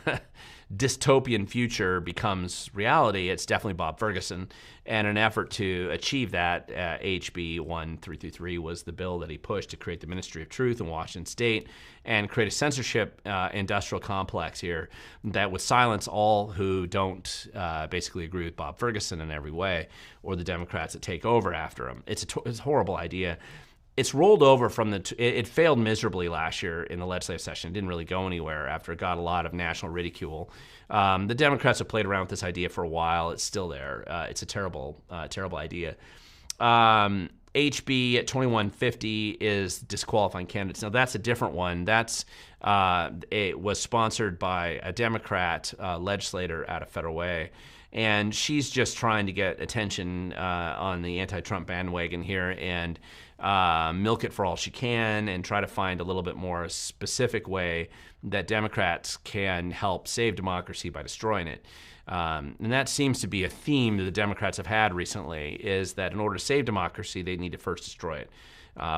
dystopian future becomes reality, it's definitely Bob Ferguson. And an effort to achieve that, HB 1333 was the bill that he pushed to create the Ministry of Truth in Washington State and create a censorship industrial complex here that would silence all who don't basically agree with Bob Ferguson in every way, or the Democrats that take over after him. It's a horrible idea. It's rolled over from it failed miserably last year in the legislative session. It didn't really go anywhere after it got a lot of national ridicule. The Democrats have played around with this idea for a while. It's still there. It's a terrible idea. HB 2150 is disqualifying candidates. Now, that's a different one. It was sponsored by a Democrat legislator out of Federal Way. And she's just trying to get attention on the anti-Trump bandwagon here and milk it for all she can and try to find a little bit more specific way that Democrats can help save democracy by destroying it. And that seems to be a theme that the Democrats have had recently, is that in order to save democracy, they need to first destroy it.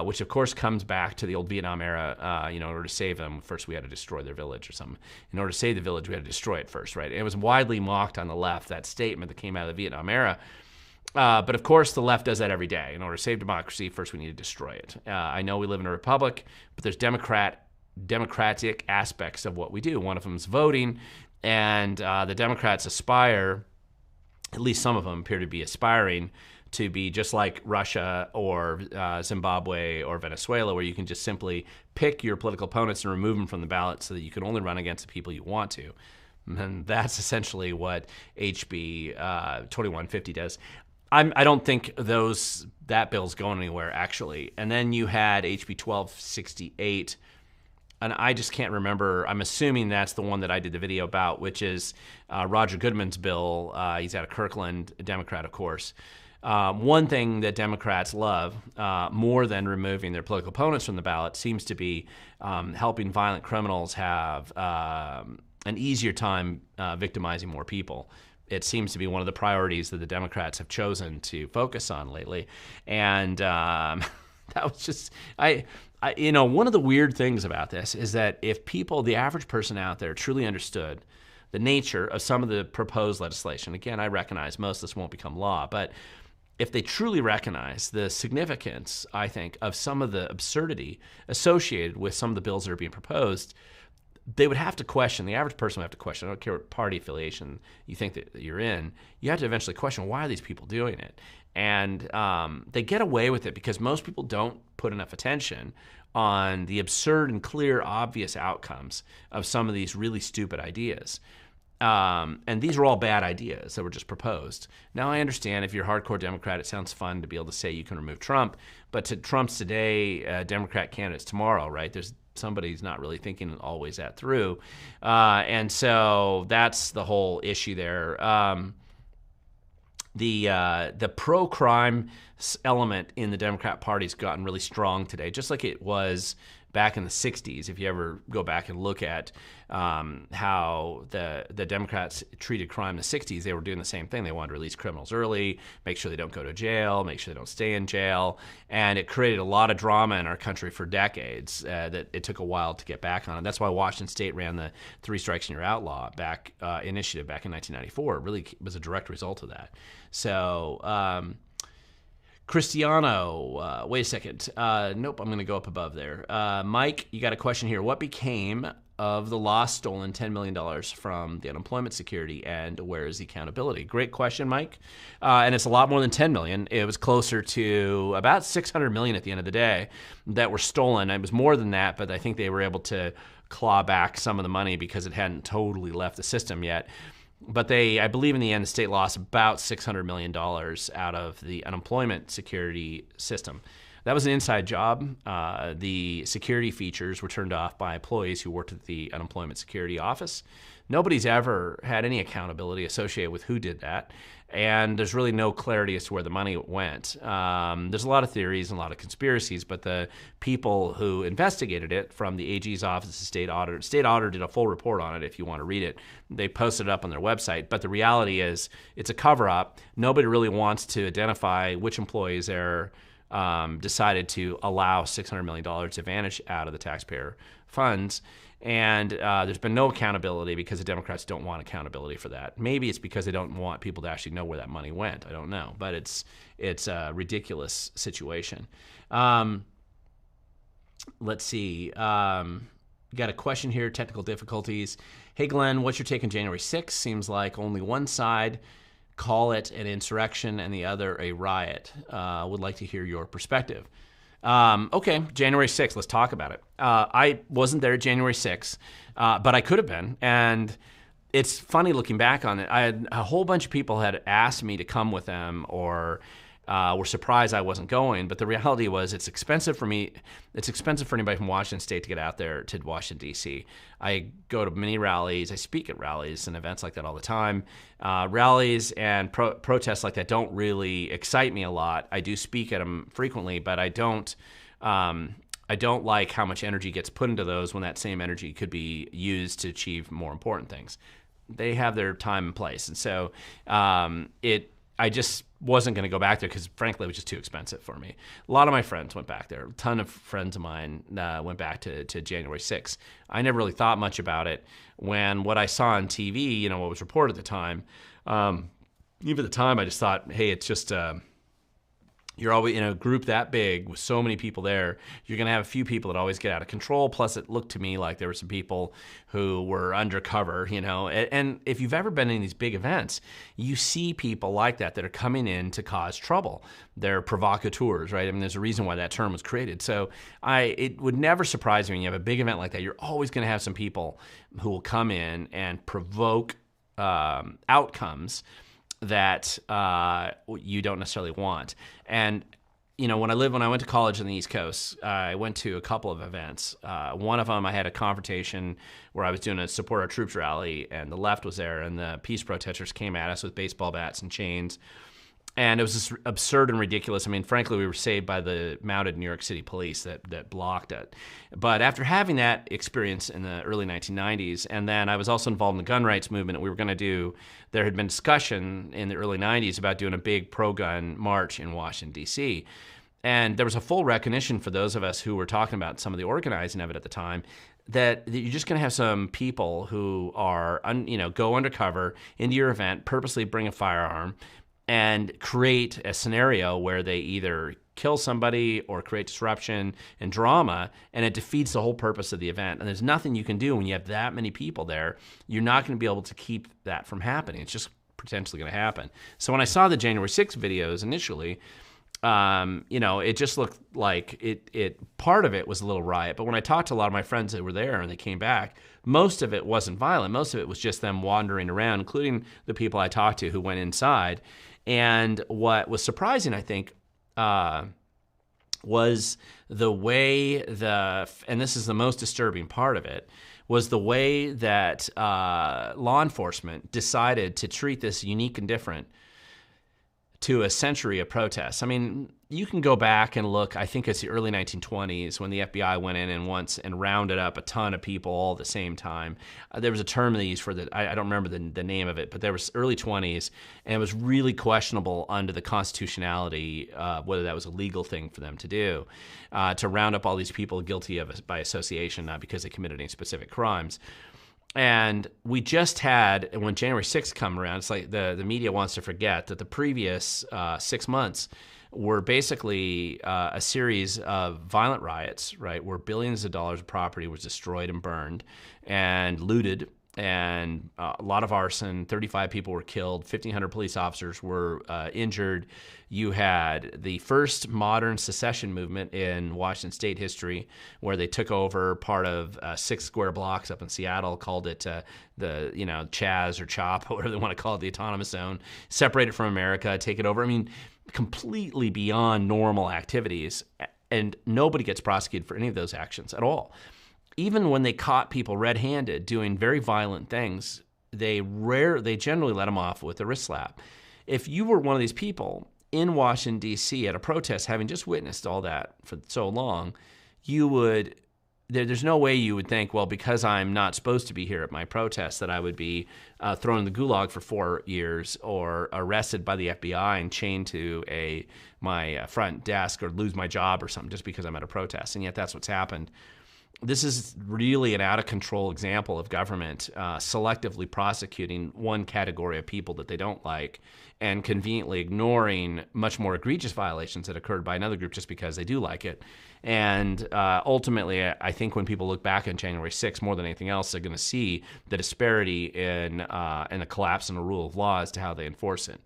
Which, of course, comes back to the old Vietnam era. In order to save them, first we had to destroy their village or something. In order to save the village, we had to destroy it first, right? It was widely mocked on the left, that statement that came out of the Vietnam era. But, of course, the left does that every day. In order to save democracy, first we need to destroy it. I know we live in a republic, but there's democratic aspects of what we do. One of them is voting, and the Democrats aspire, at least some of them appear to be aspiring, to be just like Russia or Zimbabwe or Venezuela, where you can just simply pick your political opponents and remove them from the ballot so that you can only run against the people you want to. And that's essentially what HB 2150 does. I don't think that bill's going anywhere, actually. And then you had HB 1268, and I just can't remember. I'm assuming that's the one that I did the video about, which is Roger Goodman's bill. He's out of Kirkland, a Democrat, of course. One thing that Democrats love more than removing their political opponents from the ballot seems to be helping violent criminals have an easier time victimizing more people. It seems to be one of the priorities that the Democrats have chosen to focus on lately. And that was just, one of the weird things about this is that if people, the average person out there, truly understood the nature of some of the proposed legislation, again, I recognize most of this won't become law, but if they truly recognize the significance, I think, of some of the absurdity associated with some of the bills that are being proposed, they would have to question, the average person would have to question, I don't care what party affiliation you think that you're in, you have to eventually question, why are these people doing it? And they get away with it because most people don't put enough attention on the absurd and clear, obvious outcomes of some of these really stupid ideas. And these are all bad ideas that were just proposed. Now, I understand if you're a hardcore Democrat, it sounds fun to be able to say you can remove Trump, but to Trump's today, Democrat candidates tomorrow, right? Somebody's not really thinking always that through. And so that's the whole issue there. The pro-crime element in the Democrat Party's gotten really strong today, just like it was back in the 60s. If you ever go back and look at how the Democrats treated crime in the 60s, they were doing the same thing. They wanted to release criminals early, make sure they don't go to jail, make sure they don't stay in jail. And it created a lot of drama in our country for decades that it took a while to get back on. And that's why Washington State ran the 3 Strikes and You're Outlaw initiative back in 1994. It really was a direct result of that. So Cristiano, wait a second. Nope, I'm going to go up above there. Mike, you got a question here. What became of the lost stolen $10 million from the unemployment security, and where is the accountability? Great question, Mike. And it's a lot more than $10 million. It was closer to about $600 million at the end of the day that were stolen. It was more than that, but I think they were able to claw back some of the money because it hadn't totally left the system yet. But I believe in the end, the state lost about $600 million out of the unemployment security system. That was an inside job. The security features were turned off by employees who worked at the Unemployment Security Office. Nobody's ever had any accountability associated with who did that, and there's really no clarity as to where the money went. There's a lot of theories and a lot of conspiracies, but the people who investigated it, from the AG's office to state auditor did a full report on it if you want to read it. They posted it up on their website, but the reality is it's a cover-up. Nobody really wants to identify which employees there decided to allow $600 million to vanish out of the taxpayer funds. And there's been no accountability because the Democrats don't want accountability for that. Maybe it's because they don't want people to actually know where that money went. I don't know. But it's a ridiculous situation. Let's see. Got a question here, technical difficulties. Hey, Glenn, what's your take on January 6th? Seems like only one side call it an insurrection and the other a riot. Would like to hear your perspective. Okay, January 6th, let's talk about it. I wasn't there January 6th, but I could have been. And it's funny looking back on it. I had a whole bunch of people had asked me to come with them, or were surprised I wasn't going. But the reality was it's expensive for me. It's expensive for anybody from Washington State to get out there to Washington, D.C. I go to many rallies. I speak at rallies and events like that all the time. Rallies and protests like that don't really excite me a lot. I do speak at them frequently, but I don't like how much energy gets put into those when that same energy could be used to achieve more important things. They have their time and place. And so I just wasn't going to go back there because, frankly, it was just too expensive for me. A lot of my friends went back there. A ton of friends of mine went back to January 6th. I never really thought much about it. When what I saw on TV, what was reported at the time, even at the time, I just thought, hey, it's just you're always in a group that big with so many people there. You're going to have a few people that always get out of control. Plus, it looked to me like there were some people who were undercover, And if you've ever been in these big events, you see people like that are coming in to cause trouble. They're provocateurs, right? I mean, there's a reason why that term was created. So it would never surprise me when you have a big event like that. You're always going to have some people who will come in and provoke outcomes that you don't necessarily want. And when I went to college on the East Coast, I went to a couple of events. One of them, I had a confrontation where I was doing a support our troops rally, and the left was there, and the peace protesters came at us with baseball bats and chains. And it was just absurd and ridiculous. I mean, frankly, we were saved by the mounted New York City police that blocked it. But after having that experience in the early 1990s, and then I was also involved in the gun rights movement, there had been discussion in the early 90s about doing a big pro-gun march in Washington, D.C. And there was a full recognition for those of us who were talking about some of the organizing of it at the time that you're just going to have some people who are, go undercover into your event, purposely bring a firearm, and create a scenario where they either kill somebody or create disruption and drama, and it defeats the whole purpose of the event. And there's nothing you can do when you have that many people there. You're not going to be able to keep that from happening. It's just potentially going to happen. So when I saw the January 6th videos initially, it just looked like it. Part of it was a little riot, but when I talked to a lot of my friends that were there and they came back, most of it wasn't violent. Most of it was just them wandering around, including the people I talked to who went inside. And what was surprising, I think, was the way and this is the most disturbing part of it, was the way that law enforcement decided to treat this unique and different to a century of protests. I mean, you can go back and look, I think it's the early 1920s when the FBI went in and rounded up a ton of people all at the same time. There was a term they used for I don't remember the name of it, but there was early 20s, and it was really questionable under the constitutionality, whether that was a legal thing for them to do, to round up all these people guilty by association, not because they committed any specific crimes. And we just had, when January 6th come around, it's like the media wants to forget that the previous 6 months were basically a series of violent riots, right, where billions of dollars of property was destroyed and burned and looted, and a lot of arson. 35 people were killed. 1,500 police officers were injured. You had the first modern secession movement in Washington State history, where they took over part of 6 square blocks up in Seattle, called it the Chaz or CHOP, or whatever they want to call it, the autonomous zone, separate it from America, take it over. I mean, completely beyond normal activities. and nobody gets prosecuted for any of those actions at all. Even when they caught people red-handed doing very violent things, they generally let them off with a wrist slap. If you were one of these people in Washington, D.C. at a protest, having just witnessed all that for so long, there's no way you would think, well, because I'm not supposed to be here at my protest, that I would be thrown in the gulag for 4 years or arrested by the FBI and chained to my front desk or lose my job or something just because I'm at a protest. And yet that's what's happened. This is really an out-of-control example of government selectively prosecuting one category of people that they don't like and conveniently ignoring much more egregious violations that occurred by another group just because they do like it. And ultimately, I think when people look back on January 6th, more than anything else, they're going to see the disparity in the collapse in the rule of law as to how they enforce it.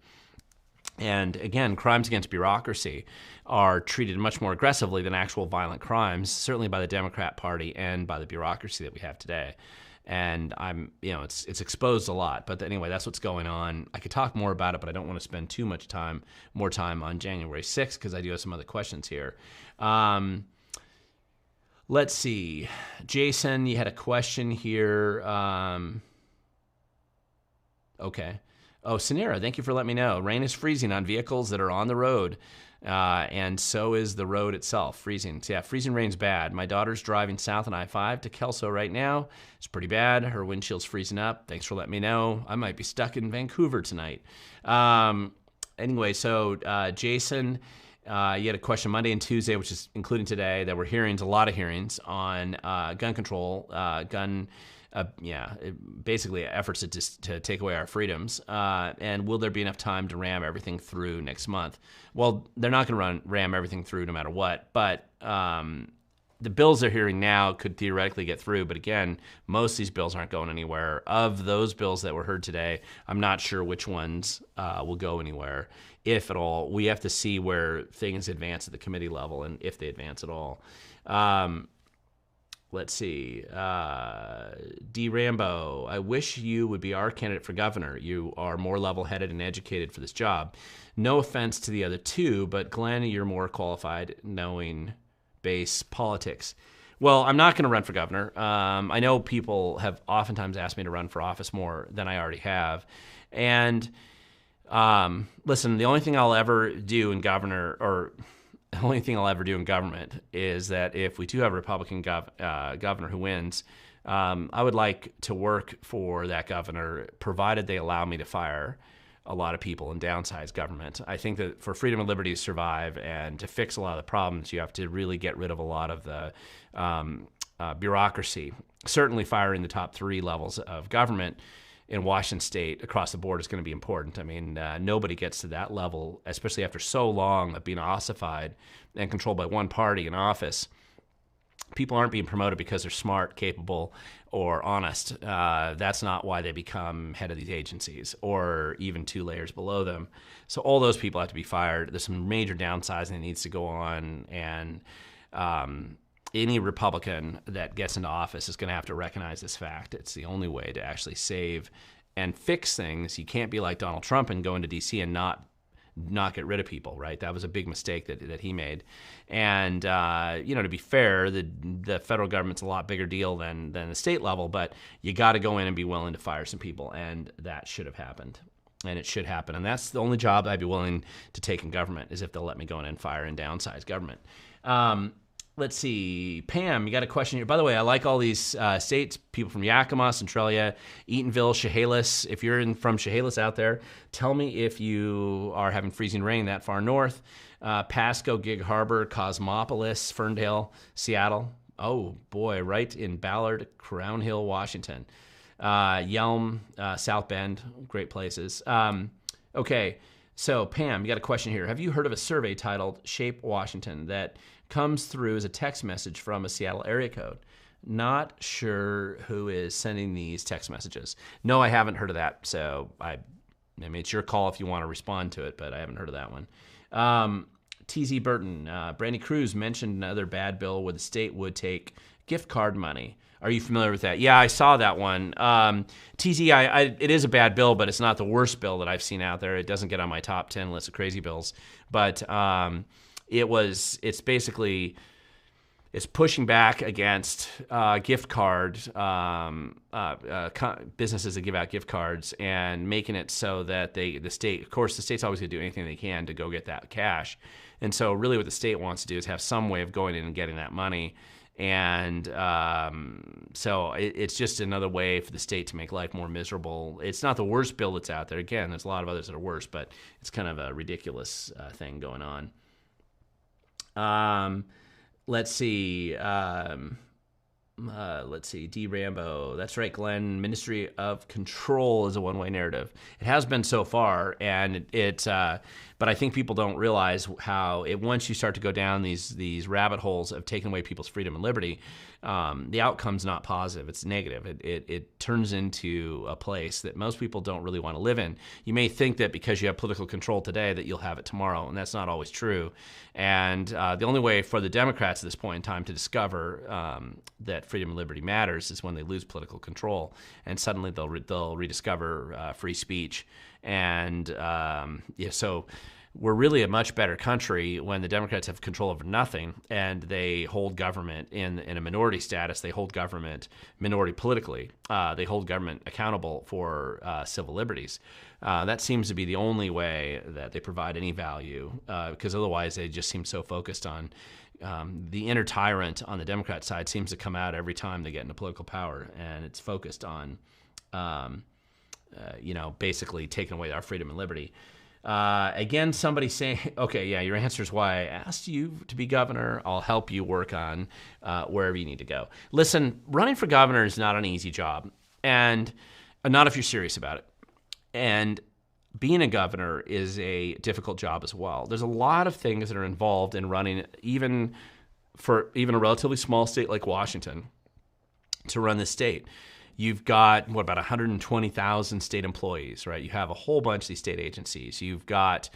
And again, crimes against bureaucracy are treated much more aggressively than actual violent crimes, certainly by the Democrat Party and by the bureaucracy that we have today. And it's exposed a lot. But anyway, that's what's going on. I could talk more about it, but I don't want to spend too much more time on January 6th because I do have some other questions here. Let's see. Jason, you had a question here. Okay. Oh, Sanira, thank you for letting me know. Rain is freezing on vehicles that are on the road, and so is the road itself, freezing. So yeah, freezing rain's bad. My daughter's driving south on I-5 to Kelso right now. It's pretty bad. Her windshield's freezing up. Thanks for letting me know. I might be stuck in Vancouver tonight. Anyway, so Jason, you had a question Monday and Tuesday, which is including today. There were hearings, a lot of hearings on gun control, basically efforts to take away our freedoms. And will there be enough time to ram everything through next month? Well, they're not going to ram everything through no matter what. But the bills they're hearing now could theoretically get through. But again, most of these bills aren't going anywhere. Of those bills that were heard today, I'm not sure which ones will go anywhere, if at all. We have to see where things advance at the committee level and if they advance at all. Let's see. D. Rambo, I wish you would be our candidate for governor. You are more level-headed and educated for this job. No offense to the other two, but Glen, you're more qualified knowing base politics. Well, I'm not going to run for governor. I know people have oftentimes asked me to run for office more than I already have. And listen, the only thing I'll ever do in the only thing I'll ever do in government is that if we do have a Republican governor who wins, I would like to work for that governor, provided they allow me to fire a lot of people and downsize government. I think that for freedom and liberty to survive and to fix a lot of the problems, you have to really get rid of a lot of the bureaucracy. Certainly firing the top 3 levels of government in Washington State across the board is going to be important. I mean, nobody gets to that level, especially after so long of being ossified and controlled by one party in office. People aren't being promoted because they're smart, capable, or honest. That's not why they become head of these agencies or even 2 layers below them. So all those people have to be fired. There's some major downsizing that needs to go on, and any Republican that gets into office is going to have to recognize this fact. It's the only way to actually save and fix things. You can't be like Donald Trump and go into D.C. and not get rid of people, right? That was a big mistake that he made. And, to be fair, the federal government's a lot bigger deal than the state level, but you got to go in and be willing to fire some people, and that should have happened. And it should happen. And that's the only job I'd be willing to take in government, is if they'll let me go in and fire and downsize government. Let's see. Pam, you got a question here. By the way, I like all these states, people from Yakima, Centralia, Eatonville, Chehalis. If you're from Chehalis out there, tell me if you are having freezing rain that far north. Pasco, Gig Harbor, Cosmopolis, Ferndale, Seattle. Oh, boy, right in Ballard, Crown Hill, Washington. Yelm, South Bend, great places. Okay, so Pam, you got a question here. Have you heard of a survey titled Shape Washington that comes through as a text message from a Seattle area code? Not sure who is sending these text messages. No, I haven't heard of that. So I mean, it's your call if you want to respond to it, but I haven't heard of that one. TZ Burton, Brandy Cruz mentioned another bad bill where the state would take gift card money. Are you familiar with that? Yeah, I saw that one. TZ, it is a bad bill, but it's not the worst bill that I've seen out there. It doesn't get on my top 10 list of crazy bills. But it's basically, it's pushing back against gift card businesses that give out gift cards and making it so that the state, of course, the state's always going to do anything they can to go get that cash. And so really what the state wants to do is have some way of going in and getting that money. And so it's just another way for the state to make life more miserable. It's not the worst bill that's out there. Again, there's a lot of others that are worse, but it's kind of a ridiculous thing going on. Let's see. D. Rambo. That's right, Glen. Ministry of Control is a one-way narrative. It has been so far, and but I think people don't realize how once you start to go down these rabbit holes of taking away people's freedom and liberty, the outcome's not positive. It's negative. It turns into a place that most people don't really want to live in. You may think that because you have political control today that you'll have it tomorrow, and that's not always true. And the only way for the Democrats at this point in time to discover that freedom and liberty matters is when they lose political control, and suddenly they'll rediscover free speech. And so we're really a much better country when the Democrats have control over nothing and they hold government in a minority status. They hold government minority politically. They hold government accountable for civil liberties. That seems to be the only way that they provide any value, because otherwise they just seem so focused on the inner tyrant on the Democrat side seems to come out every time they get into political power, and it's focused on basically taking away our freedom and liberty. Again, somebody saying, okay, yeah, your answer is why I asked you to be governor. I'll help you work on wherever you need to go. Listen, running for governor is not an easy job, and not if you're serious about it. And being a governor is a difficult job as well. There's a lot of things that are involved in running, even a relatively small state like Washington, to run the state. You've got, about 120,000 state employees, right? You have a whole bunch of these state agencies. You've got,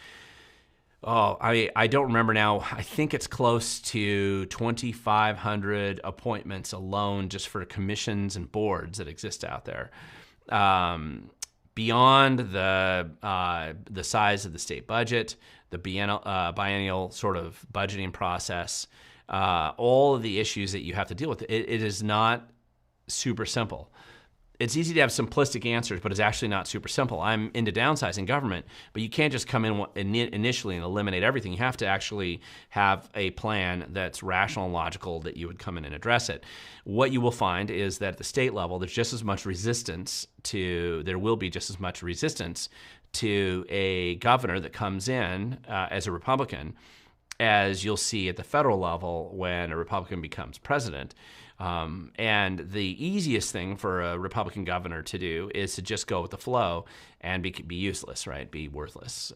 I don't remember now. I think it's close to 2,500 appointments alone just for commissions and boards that exist out there. Beyond the size of the state budget, the biennial sort of budgeting process, all of the issues that you have to deal with, it is not super simple. It's easy to have simplistic answers, but it's actually not super simple. I'm into downsizing government, but you can't just come in initially and eliminate everything. You have to actually have a plan that's rational and logical that you would come in and address it. What you will find is that at the state level, there will be just as much resistance to a governor that comes in as a Republican as you'll see at the federal level when a Republican becomes president. And the easiest thing for a Republican governor to do is to just go with the flow and be useless, right? Be worthless,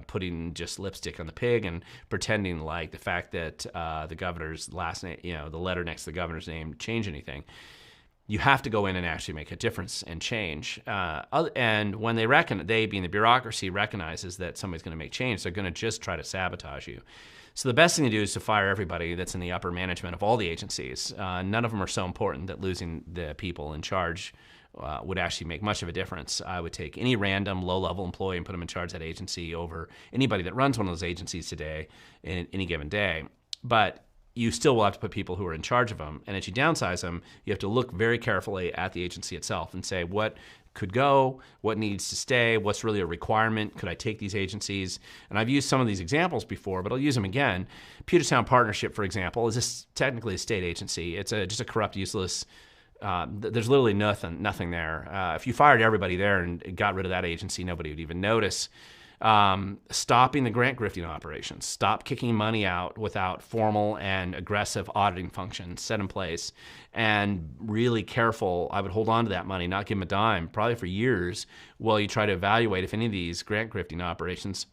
putting just lipstick on the pig and pretending like the fact that the governor's last name, the letter next to the governor's name, change anything. You have to go in and actually make a difference and change. And when they being the bureaucracy, recognizes that somebody's going to make change, they're going to just try to sabotage you. So the best thing to do is to fire everybody that's in the upper management of all the agencies. None of them are so important that losing the people in charge would actually make much of a difference. I would take any random low-level employee and put them in charge of that agency over anybody that runs one of those agencies today in any given day. But you still will have to put people who are in charge of them. And as you downsize them, you have to look very carefully at the agency itself and say, what could go, what needs to stay, what's really a requirement, could I take these agencies? And I've used some of these examples before, but I'll use them again. Puget Sound Partnership, for example, is just technically a state agency. It's just a corrupt, useless, there's literally nothing there. If you fired everybody there and got rid of that agency, nobody would even notice. Stopping the grant grifting operations. Stop kicking money out without formal and aggressive auditing functions set in place. And really careful, I would hold on to that money, not give them a dime, probably for years, while you try to evaluate if any of these grant grifting operations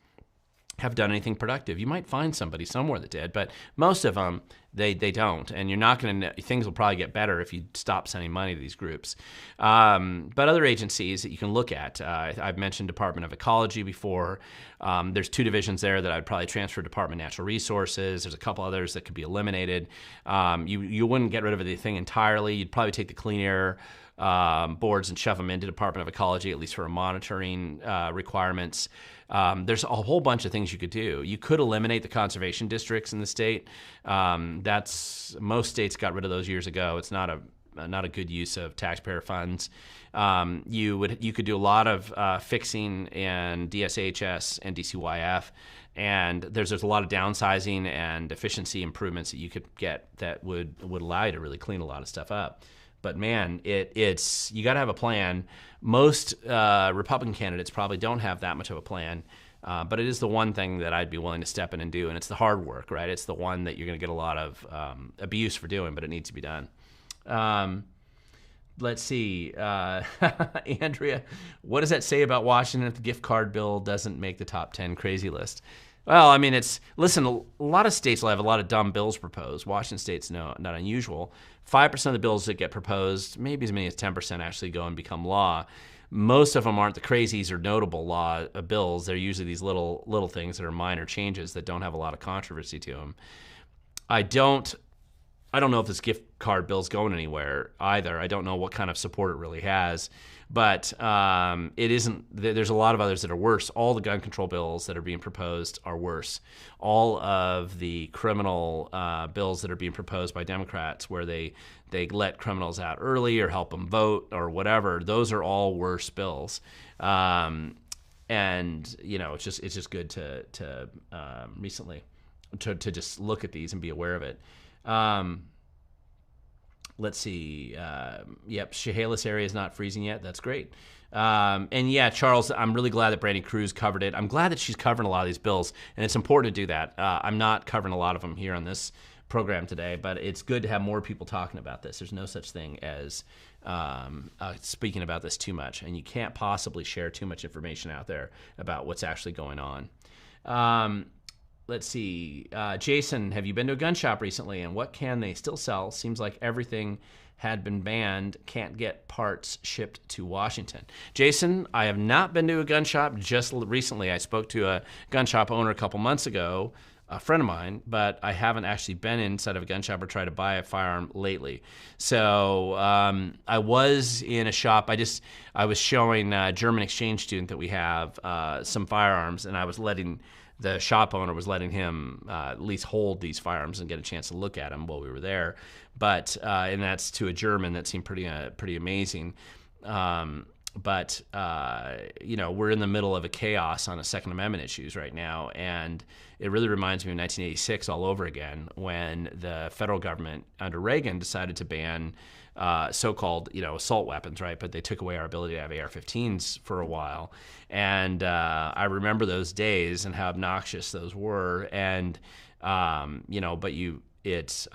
have done anything productive. You might find somebody somewhere that did, but most of them They don't, and you're not going to. Things will probably get better if you stop sending money to these groups. But other agencies that you can look at, I've mentioned Department of Ecology before. There's 2 divisions there that I'd probably transfer to Department of Natural Resources. There's a couple others that could be eliminated. You wouldn't get rid of the thing entirely. You'd probably take the clean air boards and shove them into Department of Ecology, at least for monitoring requirements. There's a whole bunch of things you could do. You could eliminate the conservation districts in the state. Most states got rid of those years ago. It's not a good use of taxpayer funds. You could do a lot of fixing in DSHS and DCYF, and there's a lot of downsizing and efficiency improvements that you could get that would allow you to really clean a lot of stuff up. But man, it's you got to have a plan. Most Republican candidates probably don't have that much of a plan, but it is the one thing that I'd be willing to step in and do, and it's the hard work, right? It's the one that you're going to get a lot of abuse for doing, but it needs to be done. Let's see, Andrea, what does that say about Washington if the gift card bill doesn't make the top 10 crazy list? Well, I mean, listen, a lot of states will have a lot of dumb bills proposed. Washington State's not unusual. 5% of the bills that get proposed, maybe as many as 10% actually go and become law. Most of them aren't the crazies or notable law bills. They're usually these little things that are minor changes that don't have a lot of controversy to them. I don't know if this gift card bill's going anywhere either. I don't know what kind of support it really has. But it isn't. There's a lot of others that are worse. All the gun control bills that are being proposed are worse. All of the criminal bills that are being proposed by Democrats, where they let criminals out early or help them vote or whatever, those are all worse bills. And it's just good to recently to just look at these and be aware of it. Let's see. Yep, Chehalis area is not freezing yet. That's great. And yeah, Charles, I'm really glad that Brandy Cruz covered it. I'm glad that she's covering a lot of these bills, and it's important to do that. I'm not covering a lot of them here on this program today, but it's good to have more people talking about this. There's no such thing as speaking about this too much, and you can't possibly share too much information out there about what's actually going on. Let's see. Jason, have you been to a gun shop recently, and what can they still sell? Seems like everything had been banned. Can't get parts shipped to Washington. Jason, I have not been to a gun shop just recently. I spoke to a gun shop owner a couple months ago, a friend of mine, but I haven't actually been inside of a gun shop or tried to buy a firearm lately. So I was in a shop. I was showing a German exchange student that we have some firearms, and the shop owner was letting him at least hold these firearms and get a chance to look at them while we were there. But and that's to a German. That seemed pretty amazing. But we're in the middle of a chaos on the Second Amendment issues right now, and it really reminds me of 1986 all over again, when the federal government under Reagan decided to ban so-called assault weapons, right? But they took away our ability to have AR-15s for a while, and I remember those days and how obnoxious those were. And I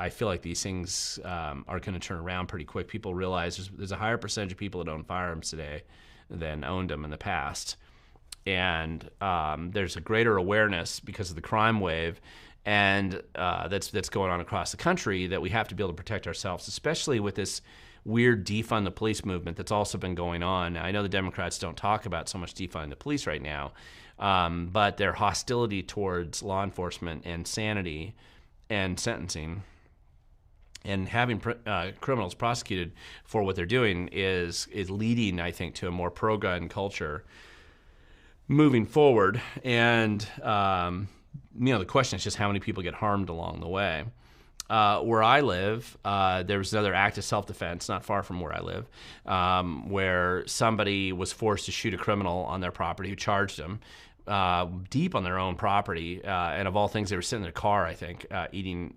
feel like these things are going to turn around pretty quick. People realize there's a higher percentage of people that own firearms today than owned them in the past, and there's a greater awareness because of the crime wave, and that's going on across the country, that we have to be able to protect ourselves, especially with this weird defund the police movement that's also been going on. I know the Democrats don't talk about so much defund the police right now, but their hostility towards law enforcement and sanity and sentencing and having criminals prosecuted for what they're doing is leading, I think, to a more pro-gun culture moving forward. And the question is just how many people get harmed along the way. Where I live, there was another act of self-defense not far from where I live, where somebody was forced to shoot a criminal on their property who charged them deep on their own property. And of all things, they were sitting in their car, I think, eating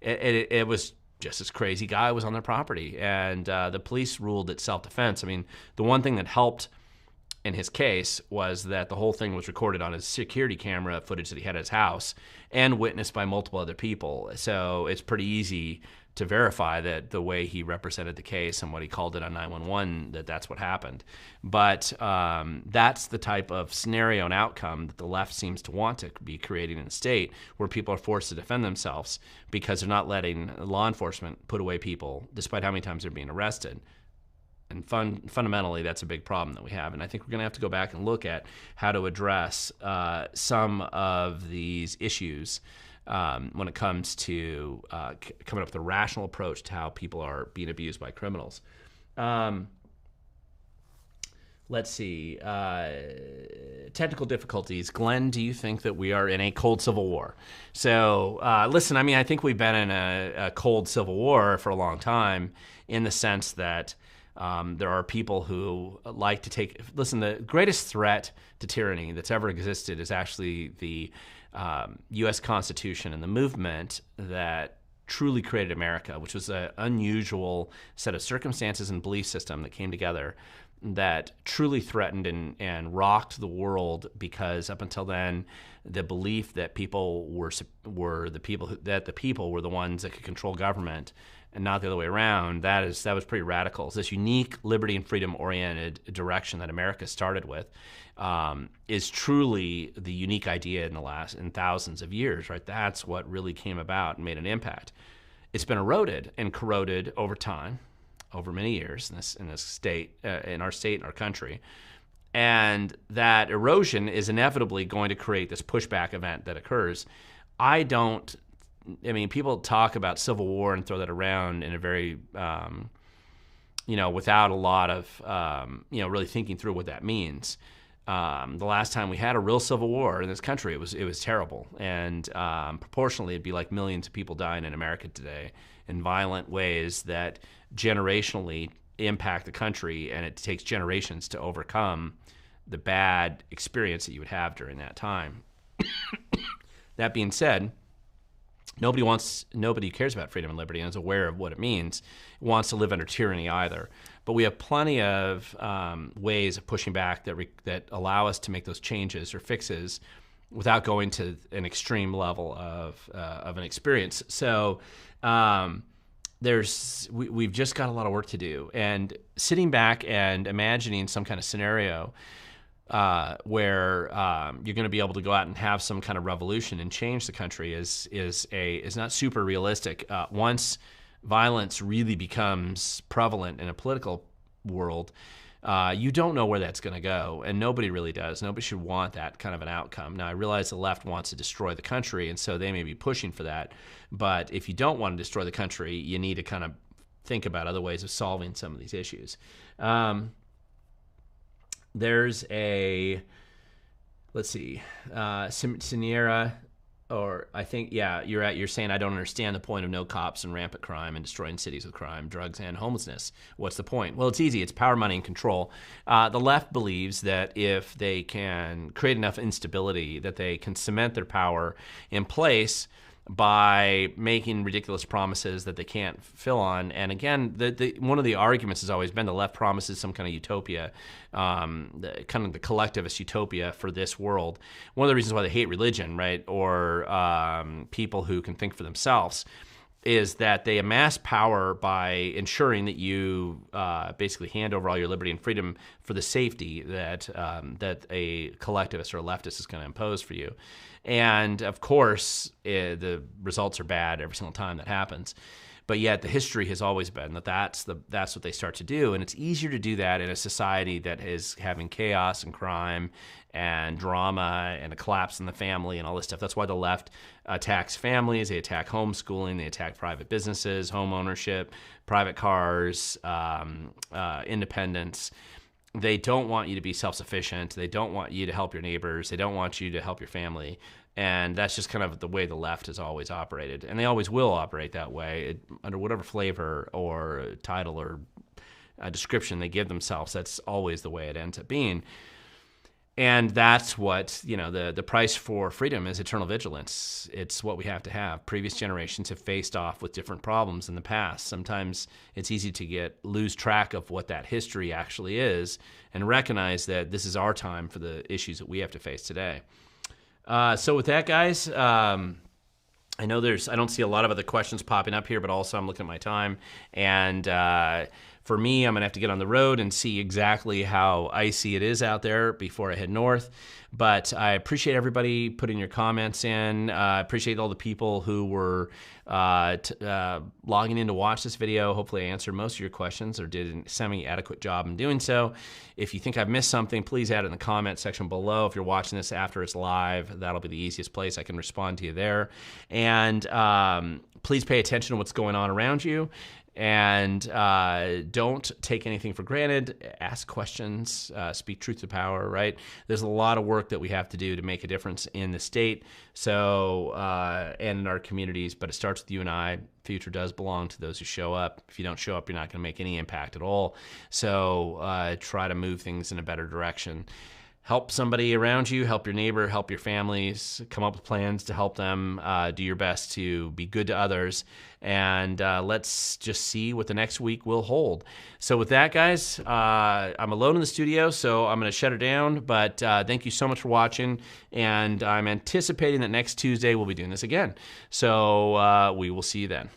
it was just this crazy guy was on their property. And the police ruled it self-defense. I mean, the one thing that helped in his case was that the whole thing was recorded on his security camera footage that he had at his house and witnessed by multiple other people. So it's pretty easy to verify that the way he represented the case and what he called it on 911, that's what happened. But that's the type of scenario and outcome that the left seems to want to be creating in the state, where people are forced to defend themselves because they're not letting law enforcement put away people, despite how many times they're being arrested. And fundamentally, that's a big problem that we have. And I think we're going to have to go back and look at how to address some of these issues when it comes to coming up with a rational approach to how people are being abused by criminals. Let's see. Technical difficulties. Glenn, do you think that we are in a cold civil war? So listen, I mean, I think we've been in a cold civil war for a long time, in the sense that there are people who like to take... Listen, the greatest threat to tyranny that's ever existed is actually the U.S. Constitution and the movement that truly created America, which was an unusual set of circumstances and belief system that came together that truly threatened and rocked the world, because up until then, the belief that people were the people that the people were the ones that could control government and not the other way around, that was pretty radical. It's this unique liberty and freedom oriented direction that America started with is truly the unique idea in thousands of years, right? That's what really came about and made an impact. It's been eroded and corroded over time, over many years in this state, in our state, in our country. And that erosion is inevitably going to create this pushback event that occurs. I mean, people talk about civil war and throw that around in a very, without a lot of, really thinking through what that means. The last time we had a real civil war in this country, it was terrible. And proportionally, it'd be like millions of people dying in America today in violent ways that generationally impact the country, and it takes generations to overcome the bad experience that you would have during that time. That being said, nobody who cares about freedom and liberty and is aware of what it means wants to live under tyranny either. But we have plenty of ways of pushing back that allow us to make those changes or fixes without going to an extreme level of an experience. So we've just got a lot of work to do. And sitting back and imagining some kind of scenario where you're going to be able to go out and have some kind of revolution and change the country is not super realistic. Once violence really becomes prevalent in a political world, you don't know where that's going to go, and nobody really does. Nobody should want that kind of an outcome. Now, I realize the left wants to destroy the country, and so they may be pushing for that. But if you don't want to destroy the country, you need to kind of think about other ways of solving some of these issues. There's let's see, Siniera, or I think, yeah, you're saying I don't understand the point of no cops and rampant crime and destroying cities with crime, drugs, and homelessness. What's the point? Well, it's easy. It's power, money, and control. The left believes that if they can create enough instability, that they can cement their power in place by making ridiculous promises that they can't fill on. And again, one of the arguments has always been the left promises some kind of utopia, kind of the collectivist utopia for this world. One of the reasons why they hate religion, right, or people who can think for themselves, is that they amass power by ensuring that you basically hand over all your liberty and freedom for the safety that a collectivist or a leftist is going to impose for you. And of course, the results are bad every single time that happens. But yet the history has always been that's what they start to do. And it's easier to do that in a society that is having chaos and crime and drama and a collapse in the family and all this stuff. That's why the left attacks families. They attack homeschooling. They attack private businesses, home ownership, private cars, independence. They don't want you to be self-sufficient. They don't want you to help your neighbors. They don't want you to help your family. And that's just kind of the way the left has always operated. And they always will operate that way under whatever flavor or title or description they give themselves. That's always the way it ends up being. And that's what, the price for freedom is eternal vigilance. It's what we have to have. Previous generations have faced off with different problems in the past. Sometimes it's easy to lose track of what that history actually is and recognize that this is our time for the issues that we have to face today. So with that, guys, I know I don't see a lot of other questions popping up here, but also I'm looking at my time. And for me, I'm going to have to get on the road and see exactly how icy it is out there before I head north. But I appreciate everybody putting your comments in. I appreciate all the people who were logging in to watch this video. Hopefully I answered most of your questions or did a semi-adequate job in doing so. If you think I've missed something, please add it in the comment section below. If you're watching this after it's live, that'll be the easiest place. I can respond to you there. And please pay attention to what's going on around you. And don't take anything for granted. Ask questions, speak truth to power, right? There's a lot of work that we have to do to make a difference in the state and in our communities, but it starts with you and I. Future does belong to those who show up. If you don't show up, you're not going to make any impact at all. So try to move things in a better direction. Help somebody around you, help your neighbor, help your families, come up with plans to help them, do your best to be good to others, and let's just see what the next week will hold. So with that, guys, I'm alone in the studio, so I'm going to shut it down, but thank you so much for watching, and I'm anticipating that next Tuesday we'll be doing this again. So we will see you then.